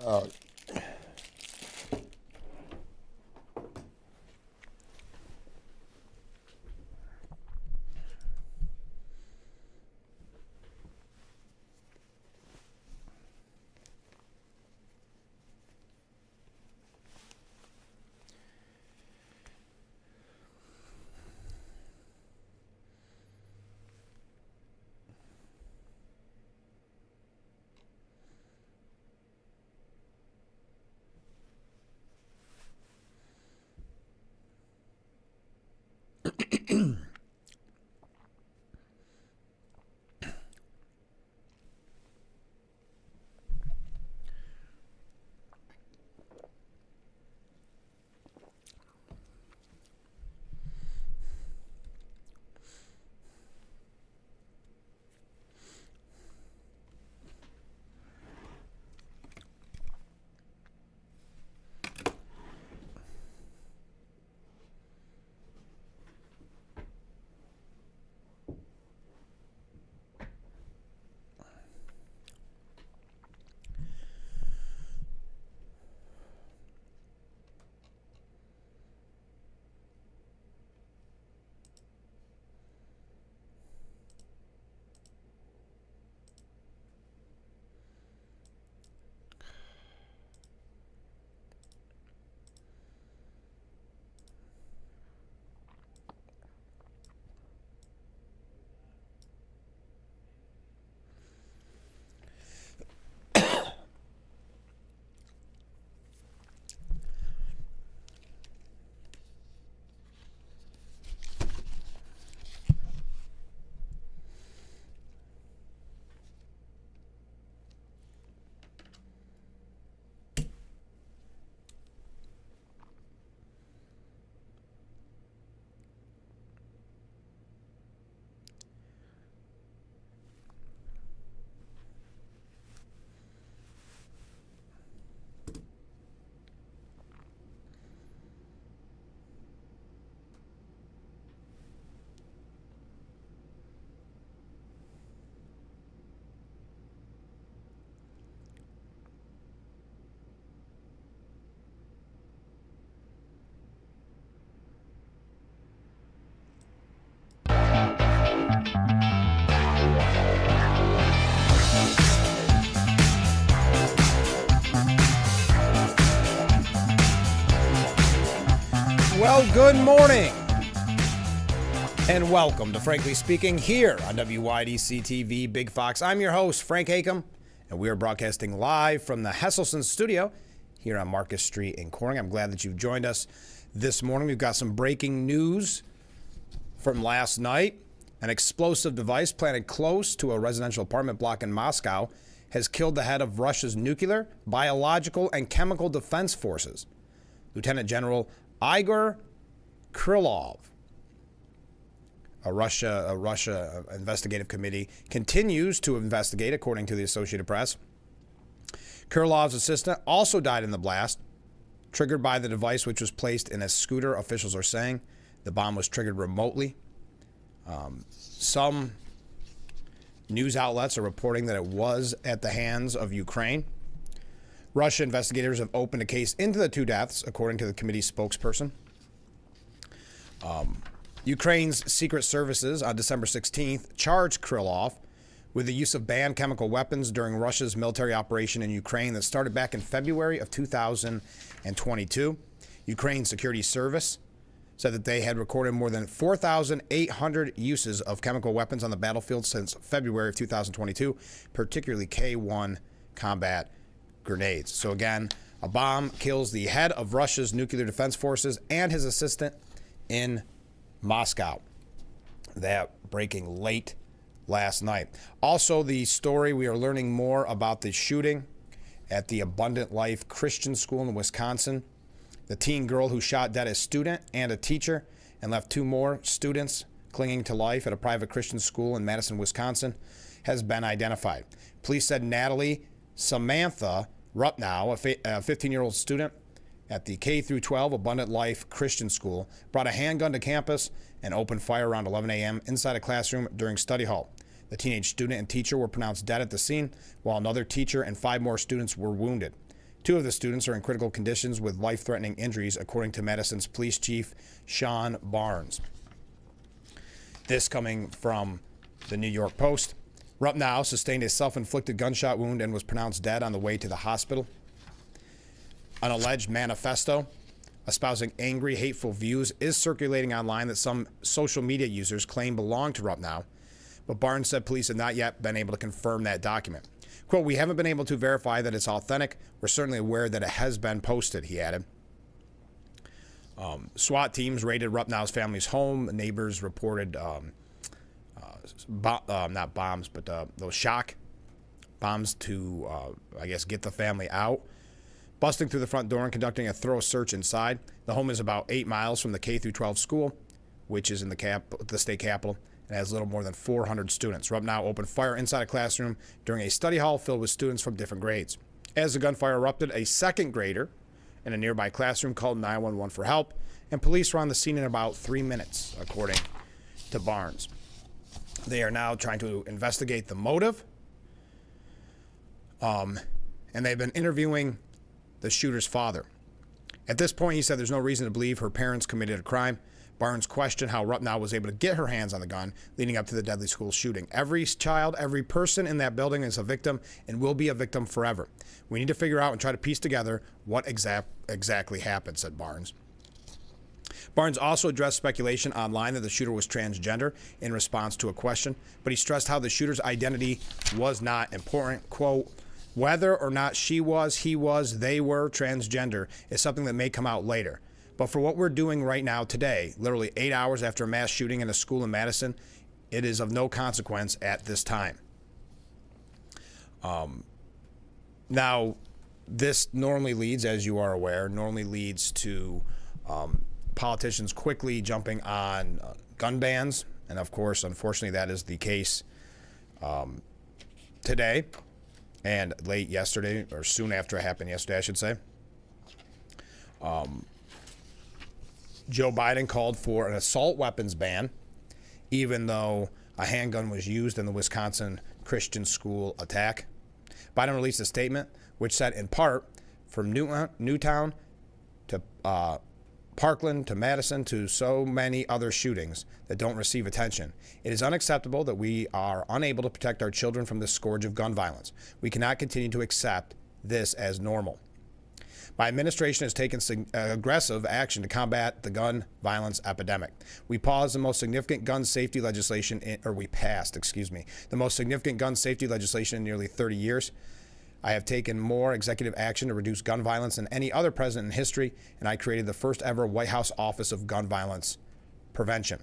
Uh, Well, good morning, and welcome to Frankly Speaking here on WYDC TV Big Fox. I'm your host, Frank Hakem, and we are broadcasting live from the Hesselson studio here on Marcus Street in Corning. I'm glad that you've joined us this morning. We've got some breaking news from last night. An explosive device planted close to a residential apartment block in Moscow has killed the head of Russia's nuclear, biological, and chemical defense forces. Lieutenant General Igor Krylov. A Russia investigative committee continues to investigate, according to the Associated Press. Krylov's assistant also died in the blast, triggered by the device which was placed in a scooter, officials are saying. The bomb was triggered remotely. Some news outlets are reporting that it was at the hands of Ukraine. Russia investigators have opened a case into the two deaths, according to the committee's spokesperson. Ukraine's secret services on December 16th charged Krylov with the use of banned chemical weapons during Russia's military operation in Ukraine that started back in February of 2022. Ukraine's security service said that they had recorded more than 4,800 uses of chemical weapons on the battlefield since February of 2022, particularly K-1 combat grenades. So again, a bomb kills the head of Russia's nuclear defense forces and his assistant in Moscow. That breaking late last night. Also, the story, we are learning more about the shooting at the Abundant Life Christian School in Wisconsin. The teen girl who shot dead a student and a teacher and left two more students clinging to life at a private Christian school in Madison, Wisconsin, has been identified. Police said Natalie Samantha Rupnow, a 15-year-old student at the K-12 Abundant Life Christian School, brought a handgun to campus and opened fire around 11 a.m. inside a classroom during study hall. The teenage student and teacher were pronounced dead at the scene, while another teacher and 5 more students were wounded. Two of the students are in critical conditions with life-threatening injuries, according to Madison's police chief, Sean Barnes. This coming from the New York Post. Rupnow sustained a self-inflicted gunshot wound and was pronounced dead on the way to the hospital. An alleged manifesto espousing angry, hateful views is circulating online that some social media users claim belong to Rupnow, but Barnes said police have not yet been able to confirm that document. Quote, "We haven't been able to verify that it's authentic. We're certainly aware that it has been posted," he added. SWAT teams raided Rupnow's family's home. Neighbors reported not bombs, but those shock bombs to, get the family out. Busting through the front door and conducting a thorough search inside. The home is about 8 miles from the K-12 school, which is in the state capital, and has little more than 400 students. Rupnow opened fire inside a classroom during a study hall filled with students from different grades. As the gunfire erupted, a second grader in a nearby classroom called 911 for help, and police were on the scene in about 3 minutes, according to Barnes. They are now trying to investigate the motive, and they've been interviewing the shooter's father. At this point, he said there's no reason to believe her parents committed a crime. Barnes questioned how Rupnow was able to get her hands on the gun leading up to the deadly school shooting. Every child, every person in that building is a victim and will be a victim forever. We need to figure out and try to piece together what exactly happened, said Barnes. Barnes also addressed speculation online that the shooter was transgender in response to a question, but he stressed how the shooter's identity was not important. Quote, "Whether or not she was, he was, they were transgender is something that may come out later. But for what we're doing right now today, literally 8 hours after a mass shooting in a school in Madison, it is of no consequence at this time." Now, this normally leads, as you are aware, to politicians quickly jumping on gun bans. And of course, unfortunately, that is the case today and late yesterday, or soon after it happened yesterday, I should say. Joe Biden called for an assault weapons ban, even though a handgun was used in the Wisconsin Christian school attack. Biden released a statement which said, in part, from Newtown to Parkland to Madison to so many other shootings that don't receive attention, it is unacceptable that we are unable to protect our children from this scourge of gun violence. We cannot continue to accept this as normal. My administration has taken aggressive action to combat the gun violence epidemic. We passed the most significant gun safety legislation in nearly 30 years. I have taken more executive action to reduce gun violence than any other president in history, and I created the first ever White House Office of Gun Violence Prevention.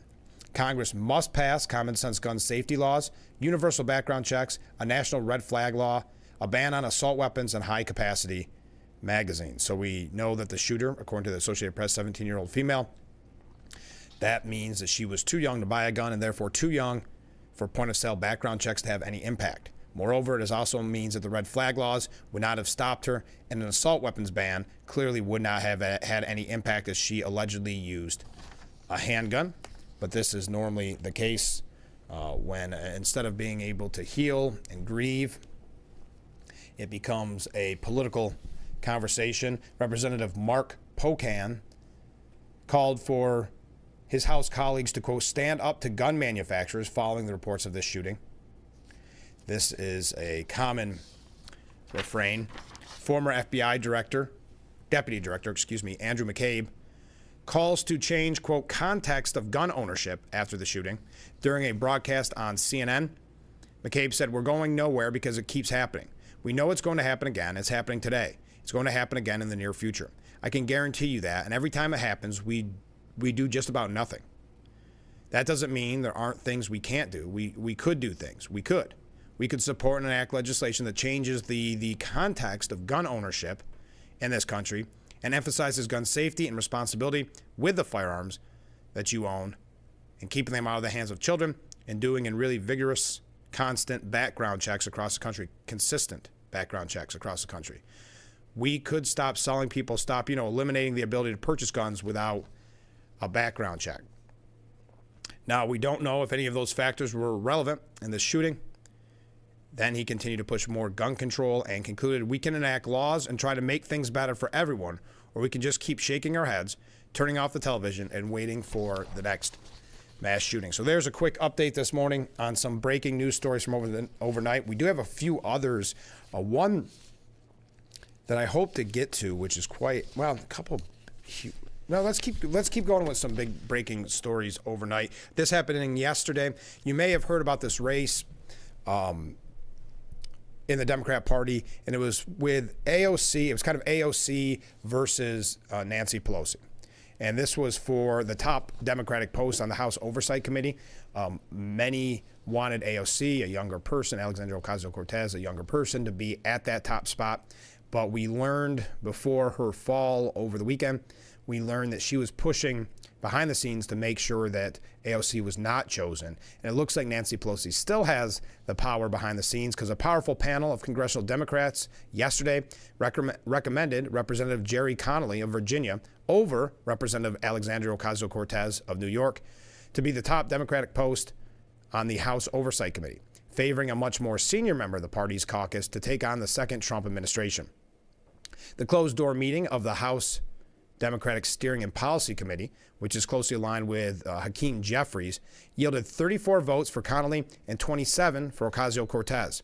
Congress must pass common sense gun safety laws, universal background checks, a national red flag law, a ban on assault weapons, and high capacity magazines. So we know that the shooter, according to the Associated Press, 17-year-old female, that means that she was too young to buy a gun and therefore too young for point-of-sale background checks to have any impact. Moreover, it also means that the red flag laws would not have stopped her, and an assault weapons ban clearly would not have had any impact as she allegedly used a handgun. But this is normally the case when instead of being able to heal and grieve, it becomes a political conversation. Representative Mark Pocan called for his House colleagues to, quote, stand up to gun manufacturers following the reports of this shooting. This is a common refrain. Former FBI Deputy Director, Andrew McCabe, calls to change, quote, context of gun ownership after the shooting. During a broadcast on CNN, McCabe said, "We're going nowhere because it keeps happening. We know it's going to happen again. It's happening today. It's going to happen again in the near future. I can guarantee you that. And every time it happens, we do just about nothing. That doesn't mean there aren't things we can't do. We could do things. We could support and enact legislation that changes the context of gun ownership in this country and emphasizes gun safety and responsibility with the firearms that you own and keeping them out of the hands of children and doing in really vigorous, constant background checks across the country, consistent background checks across the country. We could stop selling people, eliminating the ability to purchase guns without a background check. Now, we don't know if any of those factors were relevant in this shooting. Then he continued to push more gun control and concluded, we can enact laws and try to make things better for everyone, or we can just keep shaking our heads, turning off the television, and waiting for the next mass shooting. So there's a quick update this morning on some breaking news stories from overnight. We do have a few others. One that I hope to get to, which is quite, well, a couple. No, let's keep going with some big breaking stories overnight. This happening yesterday. You may have heard about this race in the Democrat Party, and it was with AOC. It was kind of AOC versus Nancy Pelosi. And this was for the top Democratic post on the House Oversight Committee. Many wanted AOC, a younger person, Alexandria Ocasio-Cortez, a younger person, to be at that top spot. But we learned before her fall over the weekend, we learned that she was pushing behind the scenes to make sure that AOC was not chosen. And it looks like Nancy Pelosi still has the power behind the scenes, because a powerful panel of congressional Democrats yesterday recommended Representative Jerry Connolly of Virginia over Representative Alexandria Ocasio-Cortez of New York to be the top Democratic post on the House Oversight Committee, favoring a much more senior member of the party's caucus to take on the second Trump administration. The closed-door meeting of the House Democratic Steering and Policy Committee, which is closely aligned with Hakeem Jeffries, yielded 34 votes for Connolly and 27 for Ocasio-Cortez.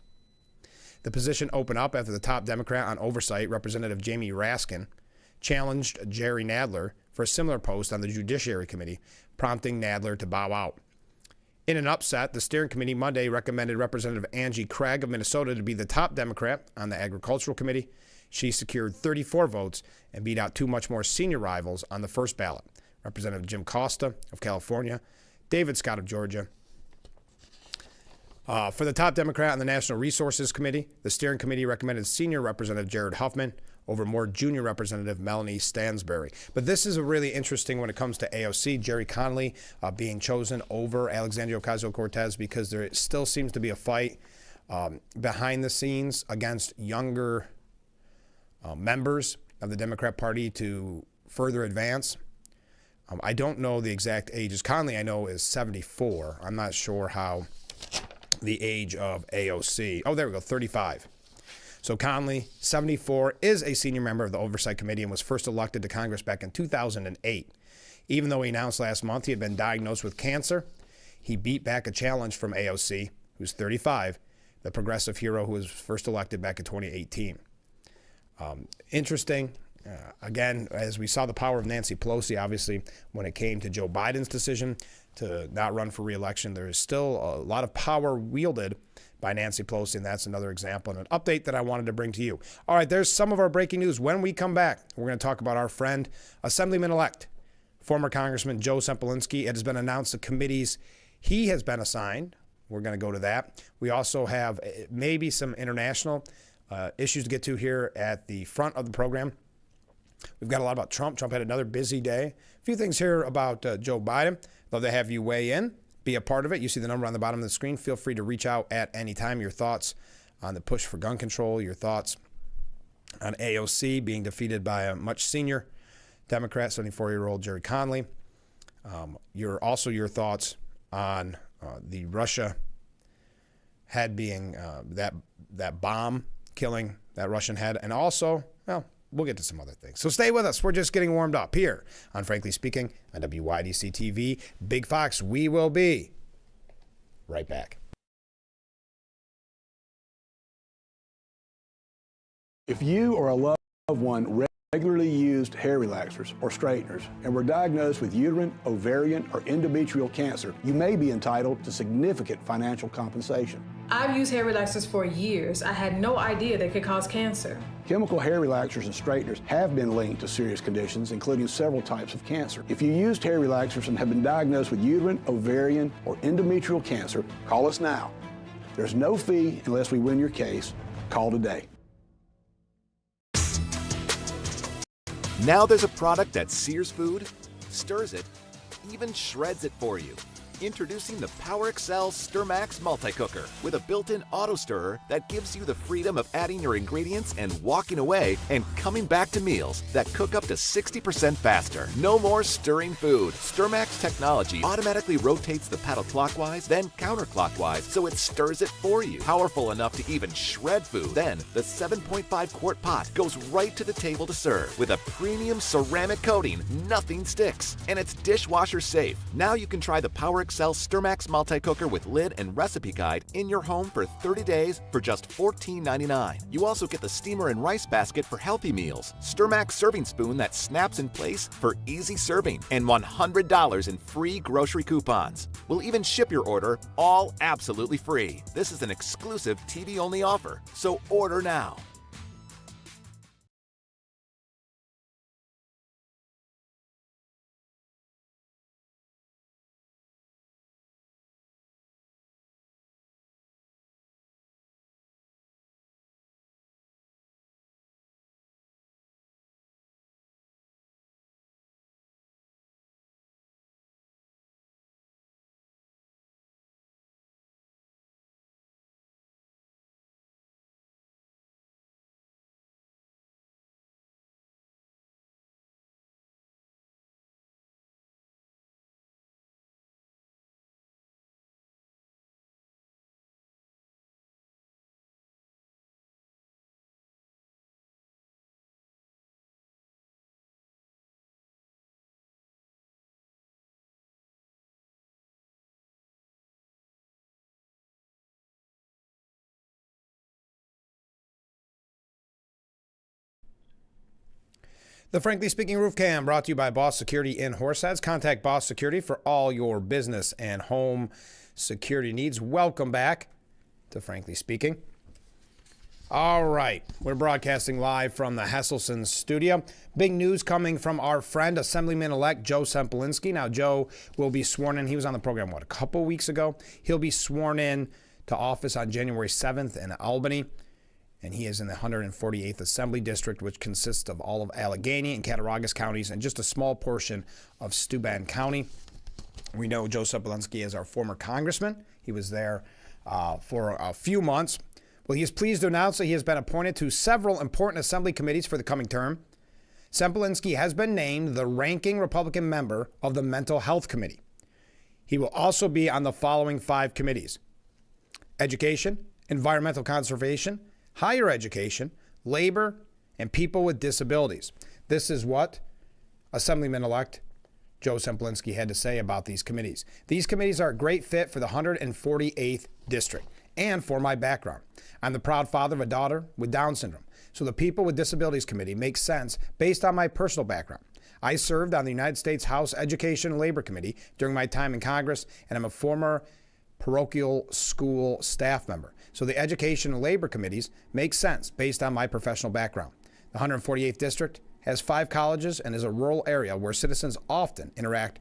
The position opened up after the top Democrat on oversight, Representative Jamie Raskin, challenged Jerry Nadler for a similar post on the Judiciary Committee, prompting Nadler to bow out. In an upset, the steering committee Monday recommended Representative Angie Craig of Minnesota to be the top Democrat on the Agricultural Committee. She secured 34 votes and beat out two much more senior rivals on the first ballot, Representative Jim Costa of California, David Scott of Georgia. For the top Democrat on the National Resources Committee, the steering committee recommended senior Representative Jared Huffman over more junior Representative Melanie Stansbury. But this is a really interesting when it comes to AOC, Jerry Connolly being chosen over Alexandria Ocasio-Cortez, because there still seems to be a fight behind the scenes against younger members of the Democrat Party to further advance. I don't know the exact ages. Connolly, I know, is 74. I'm not sure how the age of AOC. Oh, there we go, 35. So Connolly, 74, is a senior member of the Oversight Committee and was first elected to Congress back in 2008. Even though he announced last month he had been diagnosed with cancer, he beat back a challenge from AOC, who's 35, the progressive hero who was first elected back in 2018. Interesting. Again, as we saw the power of Nancy Pelosi, obviously, when it came to Joe Biden's decision to not run for re-election, there is still a lot of power wielded by Nancy Pelosi, and that's another example and an update that I wanted to bring to you. All right, there's some of our breaking news. When we come back, we're going to talk about our friend, Assemblyman-elect, former Congressman Joe Sempolinski. It has been announced the committees he has been assigned. We're going to go to that. We also have maybe some international issues to get to here at the front of the program. We've got a lot about Trump. Trump had another busy day. A few things here about Joe Biden. Love to have you weigh in, be a part of it. You see the number on the bottom of the screen. Feel free to reach out at any time. Your thoughts on the push for gun control, your thoughts on AOC being defeated by a much senior Democrat, 74-year-old Jerry Connolly. Your thoughts on the Russia head being that bomb killing that Russian head, and also, well, we'll get to some other things. So stay with us. We're just getting warmed up here on Frankly Speaking on WYDC TV. Big Fox, we will be right back. If you or a loved one regularly used hair relaxers or straighteners and were diagnosed with uterine, ovarian, or endometrial cancer, you may be entitled to significant financial compensation. I've used hair relaxers for years. I had no idea they could cause cancer. Chemical hair relaxers and straighteners have been linked to serious conditions, including several types of cancer. If you used hair relaxers and have been diagnosed with uterine, ovarian, or endometrial cancer, call us now. There's no fee unless we win your case. Call today. Now there's a product that sears food, stirs it, even shreds it for you. Introducing the Power Excel StirMax Multi-Cooker with a built-in auto stirrer that gives you the freedom of adding your ingredients and walking away and coming back to meals that cook up to 60% faster. No more stirring food. StirMax technology automatically rotates the paddle clockwise, then counterclockwise, so it stirs it for you. Powerful enough to even shred food. Then the 7.5 quart pot goes right to the table to serve. With a premium ceramic coating, nothing sticks. And it's dishwasher safe. Now you can try the Power Excel StirMax Multi-Cooker with lid and recipe guide in your home for 30 days for just $14.99. You also get the steamer and rice basket for healthy meals, StirMax serving spoon that snaps in place for easy serving, and $100 in free grocery coupons. We'll even ship your order all absolutely free. This is an exclusive TV-only offer, so order now. The Frankly Speaking Roof Cam brought to you by Boss Security in Horseheads. Contact Boss Security for all your business and home security needs. Welcome back to Frankly Speaking. All right, we're broadcasting live from the Hesselson studio. Big news coming from our friend, Assemblyman-elect Joe Sempolinski. Now, Joe will be sworn in. He was on the program, a couple weeks ago? He'll be sworn in to office on January 7th in Albany. And he is in the 148th Assembly District, which consists of all of Allegheny and Cattaraugus counties and just a small portion of Steuben County. We know Joe Sempolinski is our former congressman. He was there for a few months. Well, he is pleased to announce that he has been appointed to several important Assembly committees for the coming term. Sempolinski has been named the ranking Republican member of the Mental Health Committee. He will also be on the following 5 committees: Education, Environmental Conservation, Higher Education, Labor, and People with Disabilities. This is what Assemblyman-elect Joe Sempolinski had to say about these committees. These committees are a great fit for the 148th District and for my background. I'm the proud father of a daughter with Down syndrome, so the People with Disabilities Committee makes sense based on my personal background. I served on the United States House Education and Labor Committee during my time in Congress, and I'm a former parochial school staff member. So the Education and Labor Committees make sense based on my professional background. The 148th District has 5 colleges and is a rural area where citizens often interact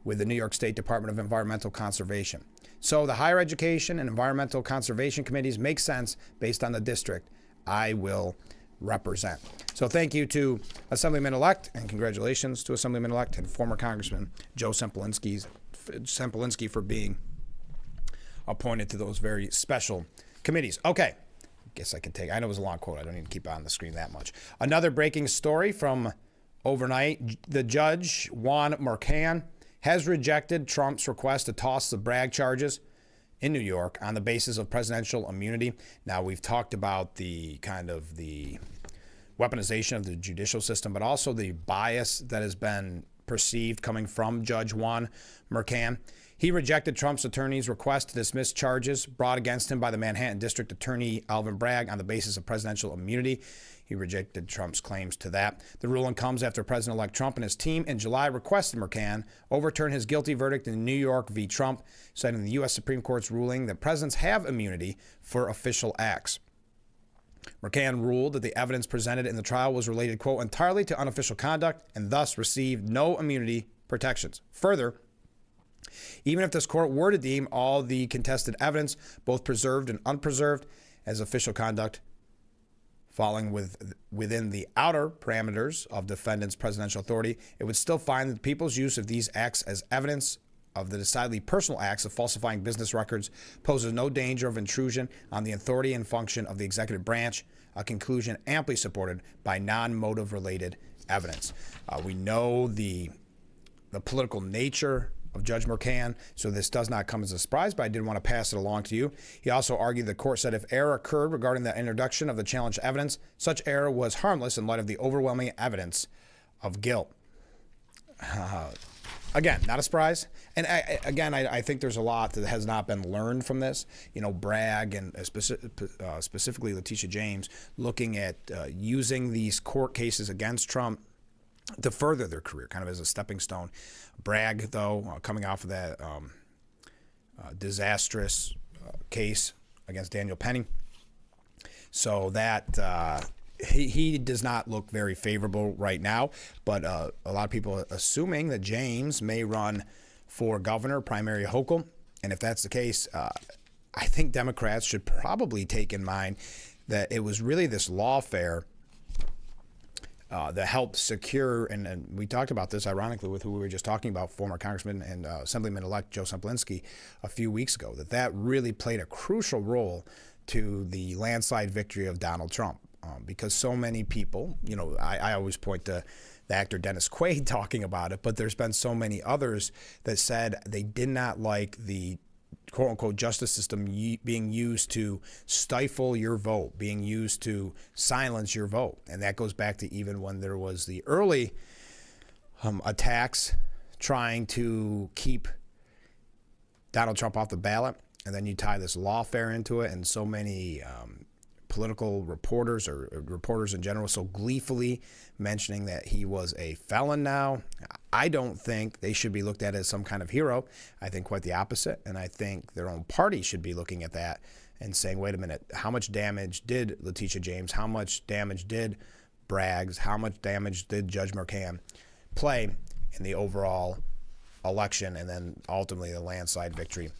with the New York State Department of Environmental Conservation. So the Higher Education and Environmental Conservation Committees make sense based on the district I will represent. So thank you to Assemblyman-elect, and congratulations to Assemblyman-elect and former Congressman Joe Sempolinski for being appointed to those very special committees. Okay, guess I know it was a long quote. I don't need to keep it on the screen that much. Another breaking story from overnight. The judge, Juan Mercan, has rejected Trump's request to toss the Bragg charges in New York on the basis of presidential immunity. Now, we've talked about the weaponization of the judicial system, but also the bias that has been perceived coming from Judge Juan Mercan. He rejected Trump's attorney's request to dismiss charges brought against him by the Manhattan District Attorney Alvin Bragg on the basis of presidential immunity. He rejected Trump's claims to that. The ruling comes after President-elect Trump and his team in July requested Mercan overturn his guilty verdict in New York v. Trump, citing the U.S. Supreme Court's ruling that presidents have immunity for official acts. Mercan ruled that the evidence presented in the trial was related, quote, entirely to unofficial conduct and thus received no immunity protections. Further, even if this court were to deem all the contested evidence, both preserved and unpreserved, as official conduct falling within the outer parameters of defendant's presidential authority, it would still find that the people's use of these acts as evidence of the decidedly personal acts of falsifying business records poses no danger of intrusion on the authority and function of the executive branch, a conclusion amply supported by non-motive related evidence. We know the political nature of Judge Mercan, so this does not come as a surprise, but I did want to pass it along to you. He also argued the court said if error occurred regarding the introduction of the challenged evidence, such error was harmless in light of the overwhelming evidence of guilt. Again, not a surprise. And I think there's a lot that has not been learned from this. You know, Bragg and specifically Letitia James looking at using these court cases against Trump to further their career, kind of as a stepping stone. Bragg, though, coming off of that disastrous case against Daniel Penny. So that he does not look very favorable right now, but a lot of people are assuming that James may run for governor, primary Hochul. And if that's the case, I think Democrats should probably take in mind that it was really this lawfare that helped secure, and we talked about this ironically with who we were just talking about, former Congressman and Assemblyman-elect Joe Semplinsky a few weeks ago, that really played a crucial role to the landslide victory of Donald Trump. Because so many people, you know, I always point to the actor Dennis Quaid talking about it, but there's been so many others that said they did not like the quote-unquote justice system being used to stifle your vote, being used to silence your vote. And that goes back to even when there was the early attacks trying to keep Donald Trump off the ballot. And then you tie this lawfare into it, and so many political reporters or reporters in general so gleefully mentioning that he was a felon now. I don't think they should be looked at as some kind of hero. I think quite the opposite. And I think their own party should be looking at that and saying, wait a minute, how much damage did Letitia James, how much damage did Braggs, how much damage did Judge Mercan play in the overall election and then ultimately the landslide victory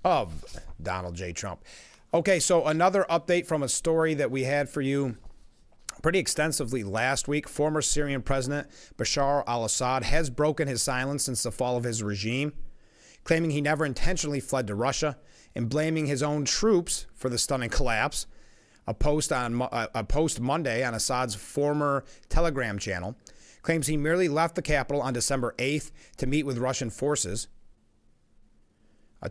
of Donald J. Trump. Okay, so another update from a story that we had for you pretty extensively last week. Former Syrian President Bashar al-Assad has broken his silence since the fall of his regime, claiming he never intentionally fled to Russia and blaming his own troops for the stunning collapse. A post Monday on Assad's former Telegram channel claims he merely left the capital on December 8th to meet with Russian forces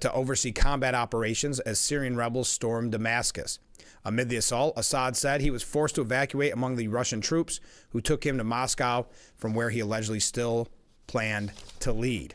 to oversee combat operations as Syrian rebels stormed Damascus. Amid the assault, Assad said he was forced to evacuate among the Russian troops who took him to Moscow from where he allegedly still planned to lead.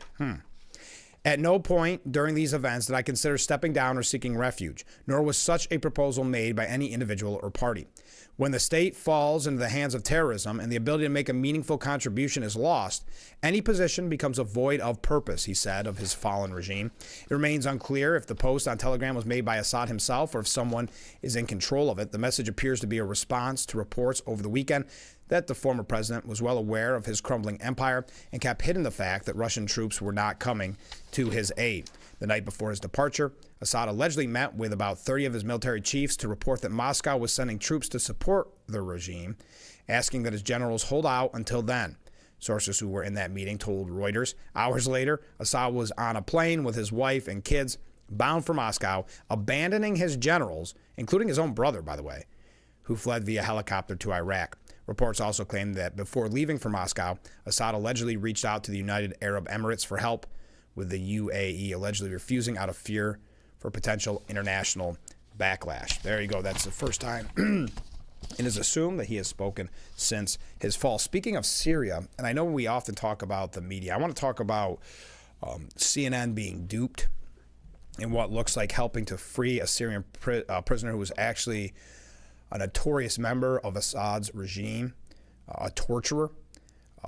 At no point during these events did I consider stepping down or seeking refuge, nor was such a proposal made by any individual or party. When the state falls into the hands of terrorism and the ability to make a meaningful contribution is lost, any position becomes a void of purpose, he said of his fallen regime. It remains unclear if the post on Telegram was made by Assad himself or if someone is in control of it. The message appears to be a response to reports over the weekend that the former president was well aware of his crumbling empire and kept hidden the fact that Russian troops were not coming to his aid. The night before his departure, Assad allegedly met with about 30 of his military chiefs to report that Moscow was sending troops to support the regime, asking that his generals hold out until then. Sources who were in that meeting told Reuters. Hours later, Assad was on a plane with his wife and kids, bound for Moscow, abandoning his generals, including his own brother, by the way, who fled via helicopter to Iraq. Reports also claim that before leaving for Moscow, Assad allegedly reached out to the United Arab Emirates for help, with the UAE allegedly refusing out of fear for potential international backlash. There you go. That's the first time it is assumed that he has spoken since his fall. Speaking of Syria, and I know we often talk about the media, I want to talk about CNN being duped in what looks like helping to free a Syrian prisoner who was actually a notorious member of Assad's regime, a torturer.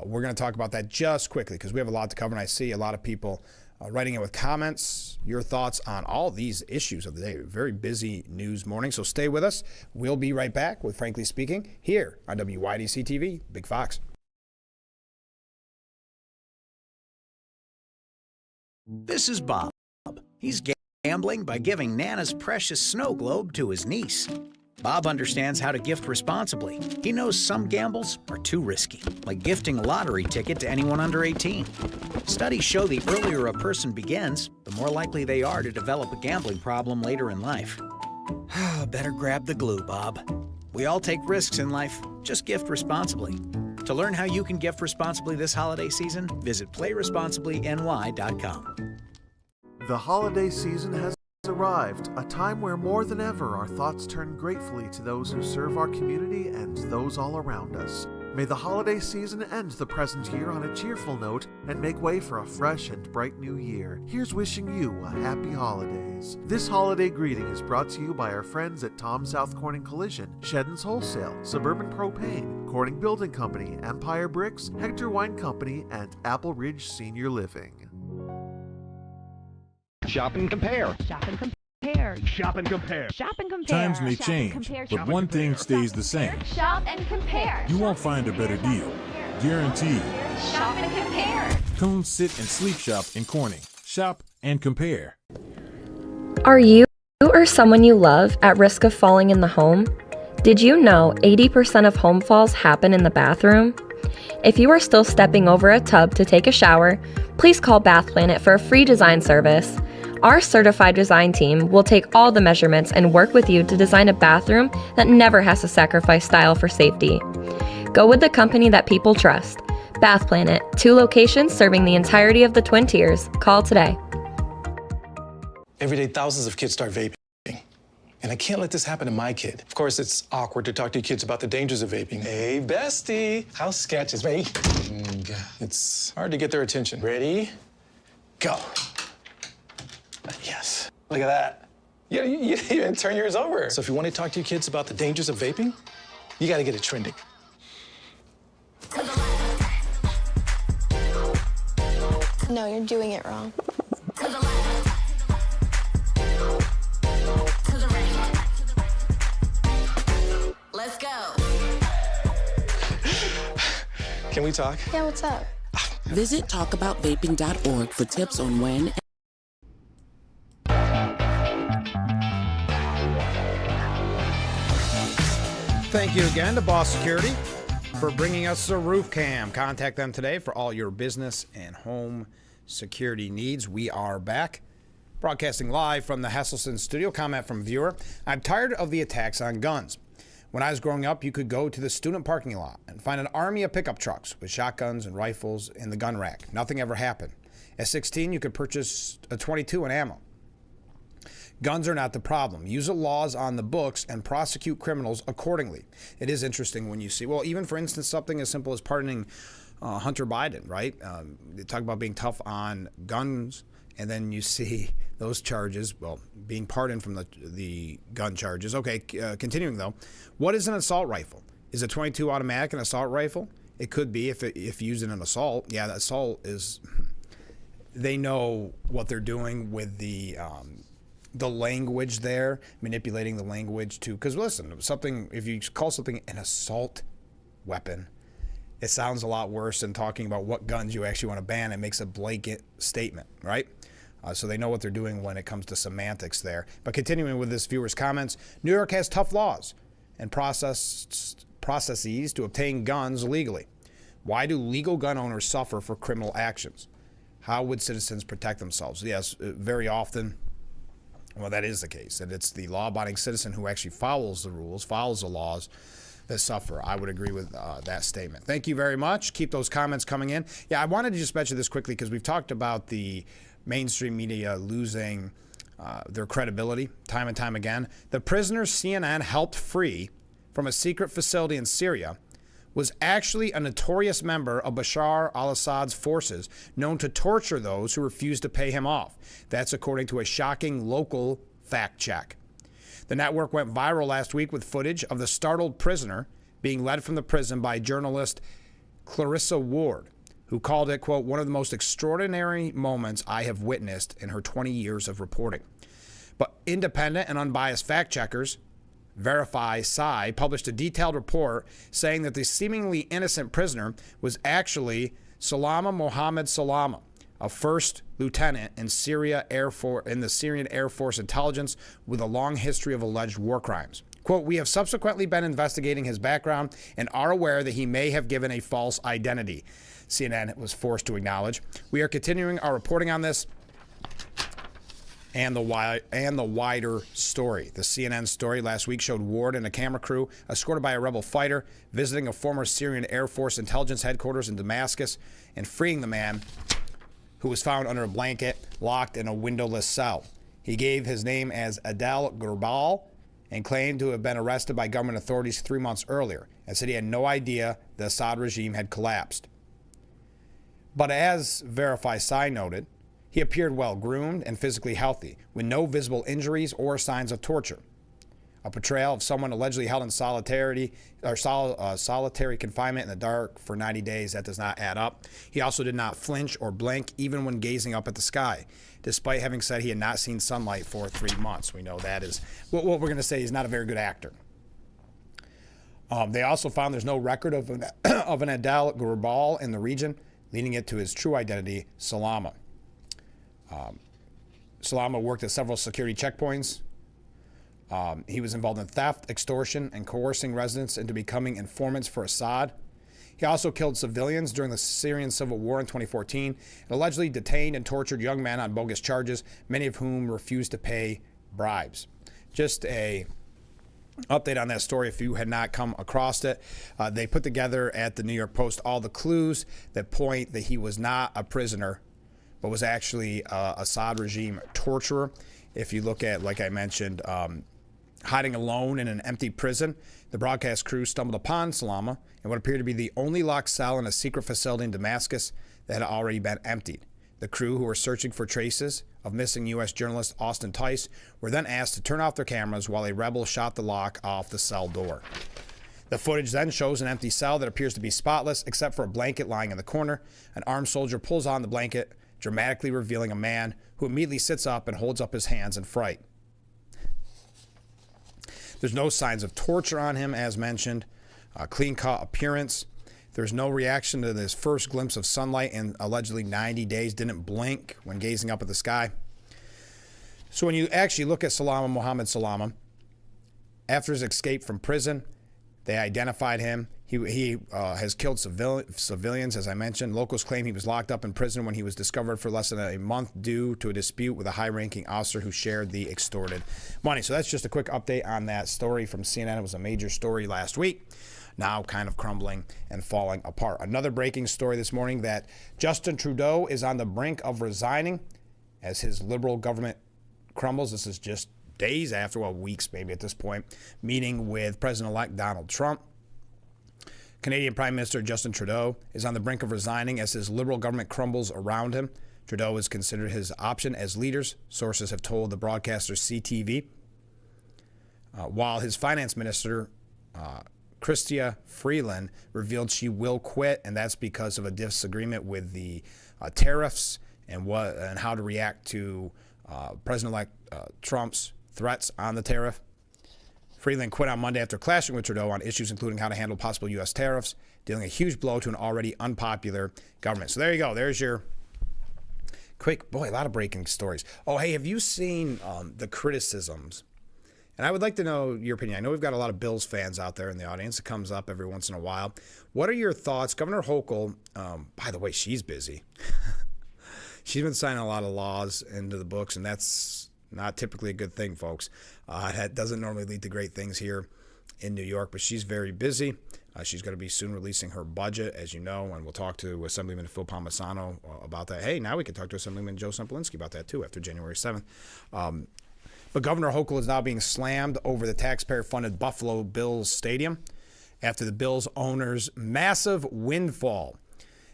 We're going to talk about that just quickly because we have a lot to cover, and I see a lot of people writing in with comments, your thoughts on all these issues of the day. Very busy news morning, so stay with us. We'll be right back with Frankly Speaking here on WYDC TV, Big Fox. This is Bob. He's gambling by giving Nana's precious snow globe to his niece. Bob understands how to gift responsibly. He knows some gambles are too risky, like gifting a lottery ticket to anyone under 18. Studies show the earlier a person begins, the more likely they are to develop a gambling problem later in life. Better grab the glue, Bob. We all take risks in life. Just gift responsibly. To learn how you can gift responsibly this holiday season, visit playresponsiblyny.com. The holiday season has arrived, a time where more than ever our thoughts turn gratefully to those who serve our community and those all around us. May the holiday season end the present year on a cheerful note and make way for a fresh and bright new year. Here's wishing you a happy holidays. This holiday greeting is brought to you by our friends at Tom South Corning Collision, Sheddon's Wholesale, Suburban Propane, Corning Building Company, Empire Bricks, Hector Wine Company, and Apple Ridge Senior Living. Shop and compare. Shop and compare. Shop and compare. Shop and compare. Times may change, but one thing stays the same. Shop and compare. You won't find a better deal. Guaranteed. Shop and compare. Come sit and sleep shop in Corning. Shop and compare. Are you or someone you love at risk of falling in the home? Did you know 80% of home falls happen in the bathroom? If you are still stepping over a tub to take a shower, please call Bath Planet for a free design service. Our certified design team will take all the measurements and work with you to design a bathroom that never has to sacrifice style for safety. Go with the company that people trust. Bath Planet, 2 locations serving the entirety of the Twin Tiers. Call today. Every day, thousands of kids start vaping. And I can't let this happen to my kid. Of course, it's awkward to talk to your kids about the dangers of vaping. Hey, bestie, how's sketches? Ready? It's hard to get their attention. Ready? Go. Yes. Look at that. You didn't turn yours over. So if you want to talk to your kids about the dangers of vaping, you got to get it trending. No, you're doing it wrong. Let's go. Can we talk? Yeah, what's up? Visit talkaboutvaping.org for tips on when. Thank you again to Boss Security for bringing us a roof cam. Contact them today for all your business and home security needs. We are back, broadcasting live from the Hesselson studio. Comment from viewer: I'm tired of the attacks on guns. When I was growing up, you could go to the student parking lot and find an army of pickup trucks with shotguns and rifles in the gun rack. Nothing ever happened. At 16, you could purchase a .22 and ammo. Guns are not the problem. Use the laws on the books and prosecute criminals accordingly. It is interesting when you see, well, even for instance, something as simple as pardoning Hunter Biden, right? They talk about being tough on guns, and then you see those charges, well, being pardoned from the gun charges. Okay, continuing though, what is an assault rifle? Is a .22 automatic an assault rifle? It could be if used in an assault. Yeah, the assault is, they know what they're doing with the language there, manipulating the language to, because listen, if you call something an assault weapon, it sounds a lot worse than talking about what guns you actually want to ban. It makes a blanket statement, right? So they know what they're doing when it comes to semantics there. But continuing with this viewer's comments, New York has tough laws and processes to obtain guns legally. Why do legal gun owners suffer for criminal actions? How would citizens protect themselves? Yes, very often, well, that is the case. And it's the law-abiding citizen who actually follows the rules, follows the laws, that suffer. I would agree with that statement. Thank you very much. Keep those comments coming in. Yeah, I wanted to just mention this quickly because we've talked about the mainstream media losing their credibility time and time again. The prisoners CNN helped free from a secret facility in Syria was actually a notorious member of Bashar al-Assad's forces, known to torture those who refused to pay him off. That's according to a shocking local fact check. The network went viral last week with footage of the startled prisoner being led from the prison by journalist Clarissa Ward, who called it, quote, one of the most extraordinary moments I have witnessed in her 20 years of reporting. But independent and unbiased fact checkers, Verify Psy, published a detailed report saying that the seemingly innocent prisoner was actually Salama Mohammed Salama, a first lieutenant in the Syrian Air Force intelligence with a long history of alleged war crimes. Quote, "We have subsequently been investigating his background and are aware that he may have given a false identity," CNN was forced to acknowledge. "We are continuing our reporting on this and the wider story." The CNN story last week showed Ward and a camera crew escorted by a rebel fighter visiting a former Syrian Air Force intelligence headquarters in Damascus and freeing the man who was found under a blanket locked in a windowless cell. He gave his name as Adel Gurbal and claimed to have been arrested by government authorities 3 months earlier and said he had no idea the Assad regime had collapsed. But as Verify Sci noted, he appeared well-groomed and physically healthy, with no visible injuries or signs of torture. A portrayal of someone allegedly held in solitary confinement in the dark for 90 days, that does not add up. He also did not flinch or blink, even when gazing up at the sky, despite having said he had not seen sunlight for 3 months. We know that is what we're going to say. He's not a very good actor. They also found there's no record of an Adel Gurbal in the region, leading it to his true identity, Salama. Salama worked at several security checkpoints. He was involved in theft, extortion, and coercing residents into becoming informants for Assad. He also killed civilians during the Syrian civil war in 2014 and allegedly detained and tortured young men on bogus charges, many of whom refused to pay bribes. Just a update on that story if you had not come across it. They put together at the New York Post all the clues that point that he was not a prisoner, but was actually a Assad regime torturer. If you look at, like I mentioned, hiding alone in an empty prison, the broadcast crew stumbled upon Salama in what appeared to be the only locked cell in a secret facility in Damascus that had already been emptied. The crew, who were searching for traces of missing U.S. journalist Austin Tice, were then asked to turn off their cameras while a rebel shot the lock off the cell door. The footage then shows an empty cell that appears to be spotless except for a blanket lying in the corner. An armed soldier pulls on the blanket, dramatically revealing a man who immediately sits up and holds up his hands in fright. There's no signs of torture on him, as mentioned. Clean-cut appearance. There's no reaction to this first glimpse of sunlight in allegedly 90 days. Didn't blink when gazing up at the sky. So when you actually look at Salama, Mohammed Salama, after his escape from prison, they identified him. He has killed civilians, as I mentioned. Locals claim he was locked up in prison when he was discovered for less than a month due to a dispute with a high-ranking officer who shared the extorted money. So that's just a quick update on that story from CNN. It was a major story last week, now kind of crumbling and falling apart. Another breaking story this morning that Justin Trudeau is on the brink of resigning as his Liberal government crumbles. This is just days after, well, weeks maybe at this point, meeting with President-elect Donald Trump. Canadian Prime Minister Justin Trudeau is on the brink of resigning as his Liberal government crumbles around him. Trudeau is considered his option as leaders, sources have told the broadcaster CTV. While his finance minister, Chrystia Freeland, revealed she will quit, and that's because of a disagreement with the tariffs and how to react to President-elect Trump's threats on the tariff. Freeland quit on Monday after clashing with Trudeau on issues including how to handle possible U.S. tariffs, dealing a huge blow to an already unpopular government. So there you go. There's your quick, boy, a lot of breaking stories. Oh, hey, have you seen the criticisms? And I would like to know your opinion. I know we've got a lot of Bills fans out there in the audience. It comes up every once in a while. What are your thoughts? Governor Hochul, by the way, she's busy. She's been signing a lot of laws into the books, and that's not typically a good thing, folks. That doesn't normally lead to great things here in New York, but she's very busy. She's going to be soon releasing her budget, as you know, and we'll talk to Assemblyman Phil Palmisano about that. Hey, now we can talk to Assemblyman Joe Semplinsky about that, too, after January 7th. But Governor Hochul is now being slammed over the taxpayer-funded Buffalo Bills Stadium after the Bills owners' massive windfall.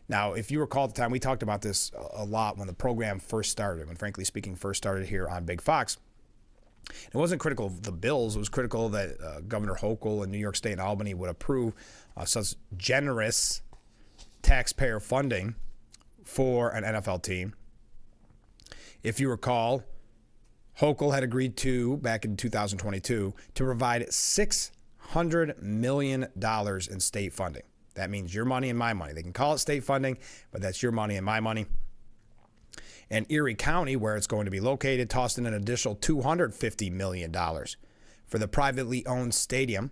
Now, if you recall at the time, we talked about this a lot when the program first started, when Frankly Speaking first started here on Big Fox. It wasn't critical of the Bills. It was critical that Governor Hochul in New York State and Albany would approve such generous taxpayer funding for an NFL team. If you recall, Hochul had agreed to, back in 2022, to provide $600 million in state funding. That means your money and my money. They can call it state funding, but that's your money and my money. And Erie County, where it's going to be located, tossed in an additional $250 million for the privately owned stadium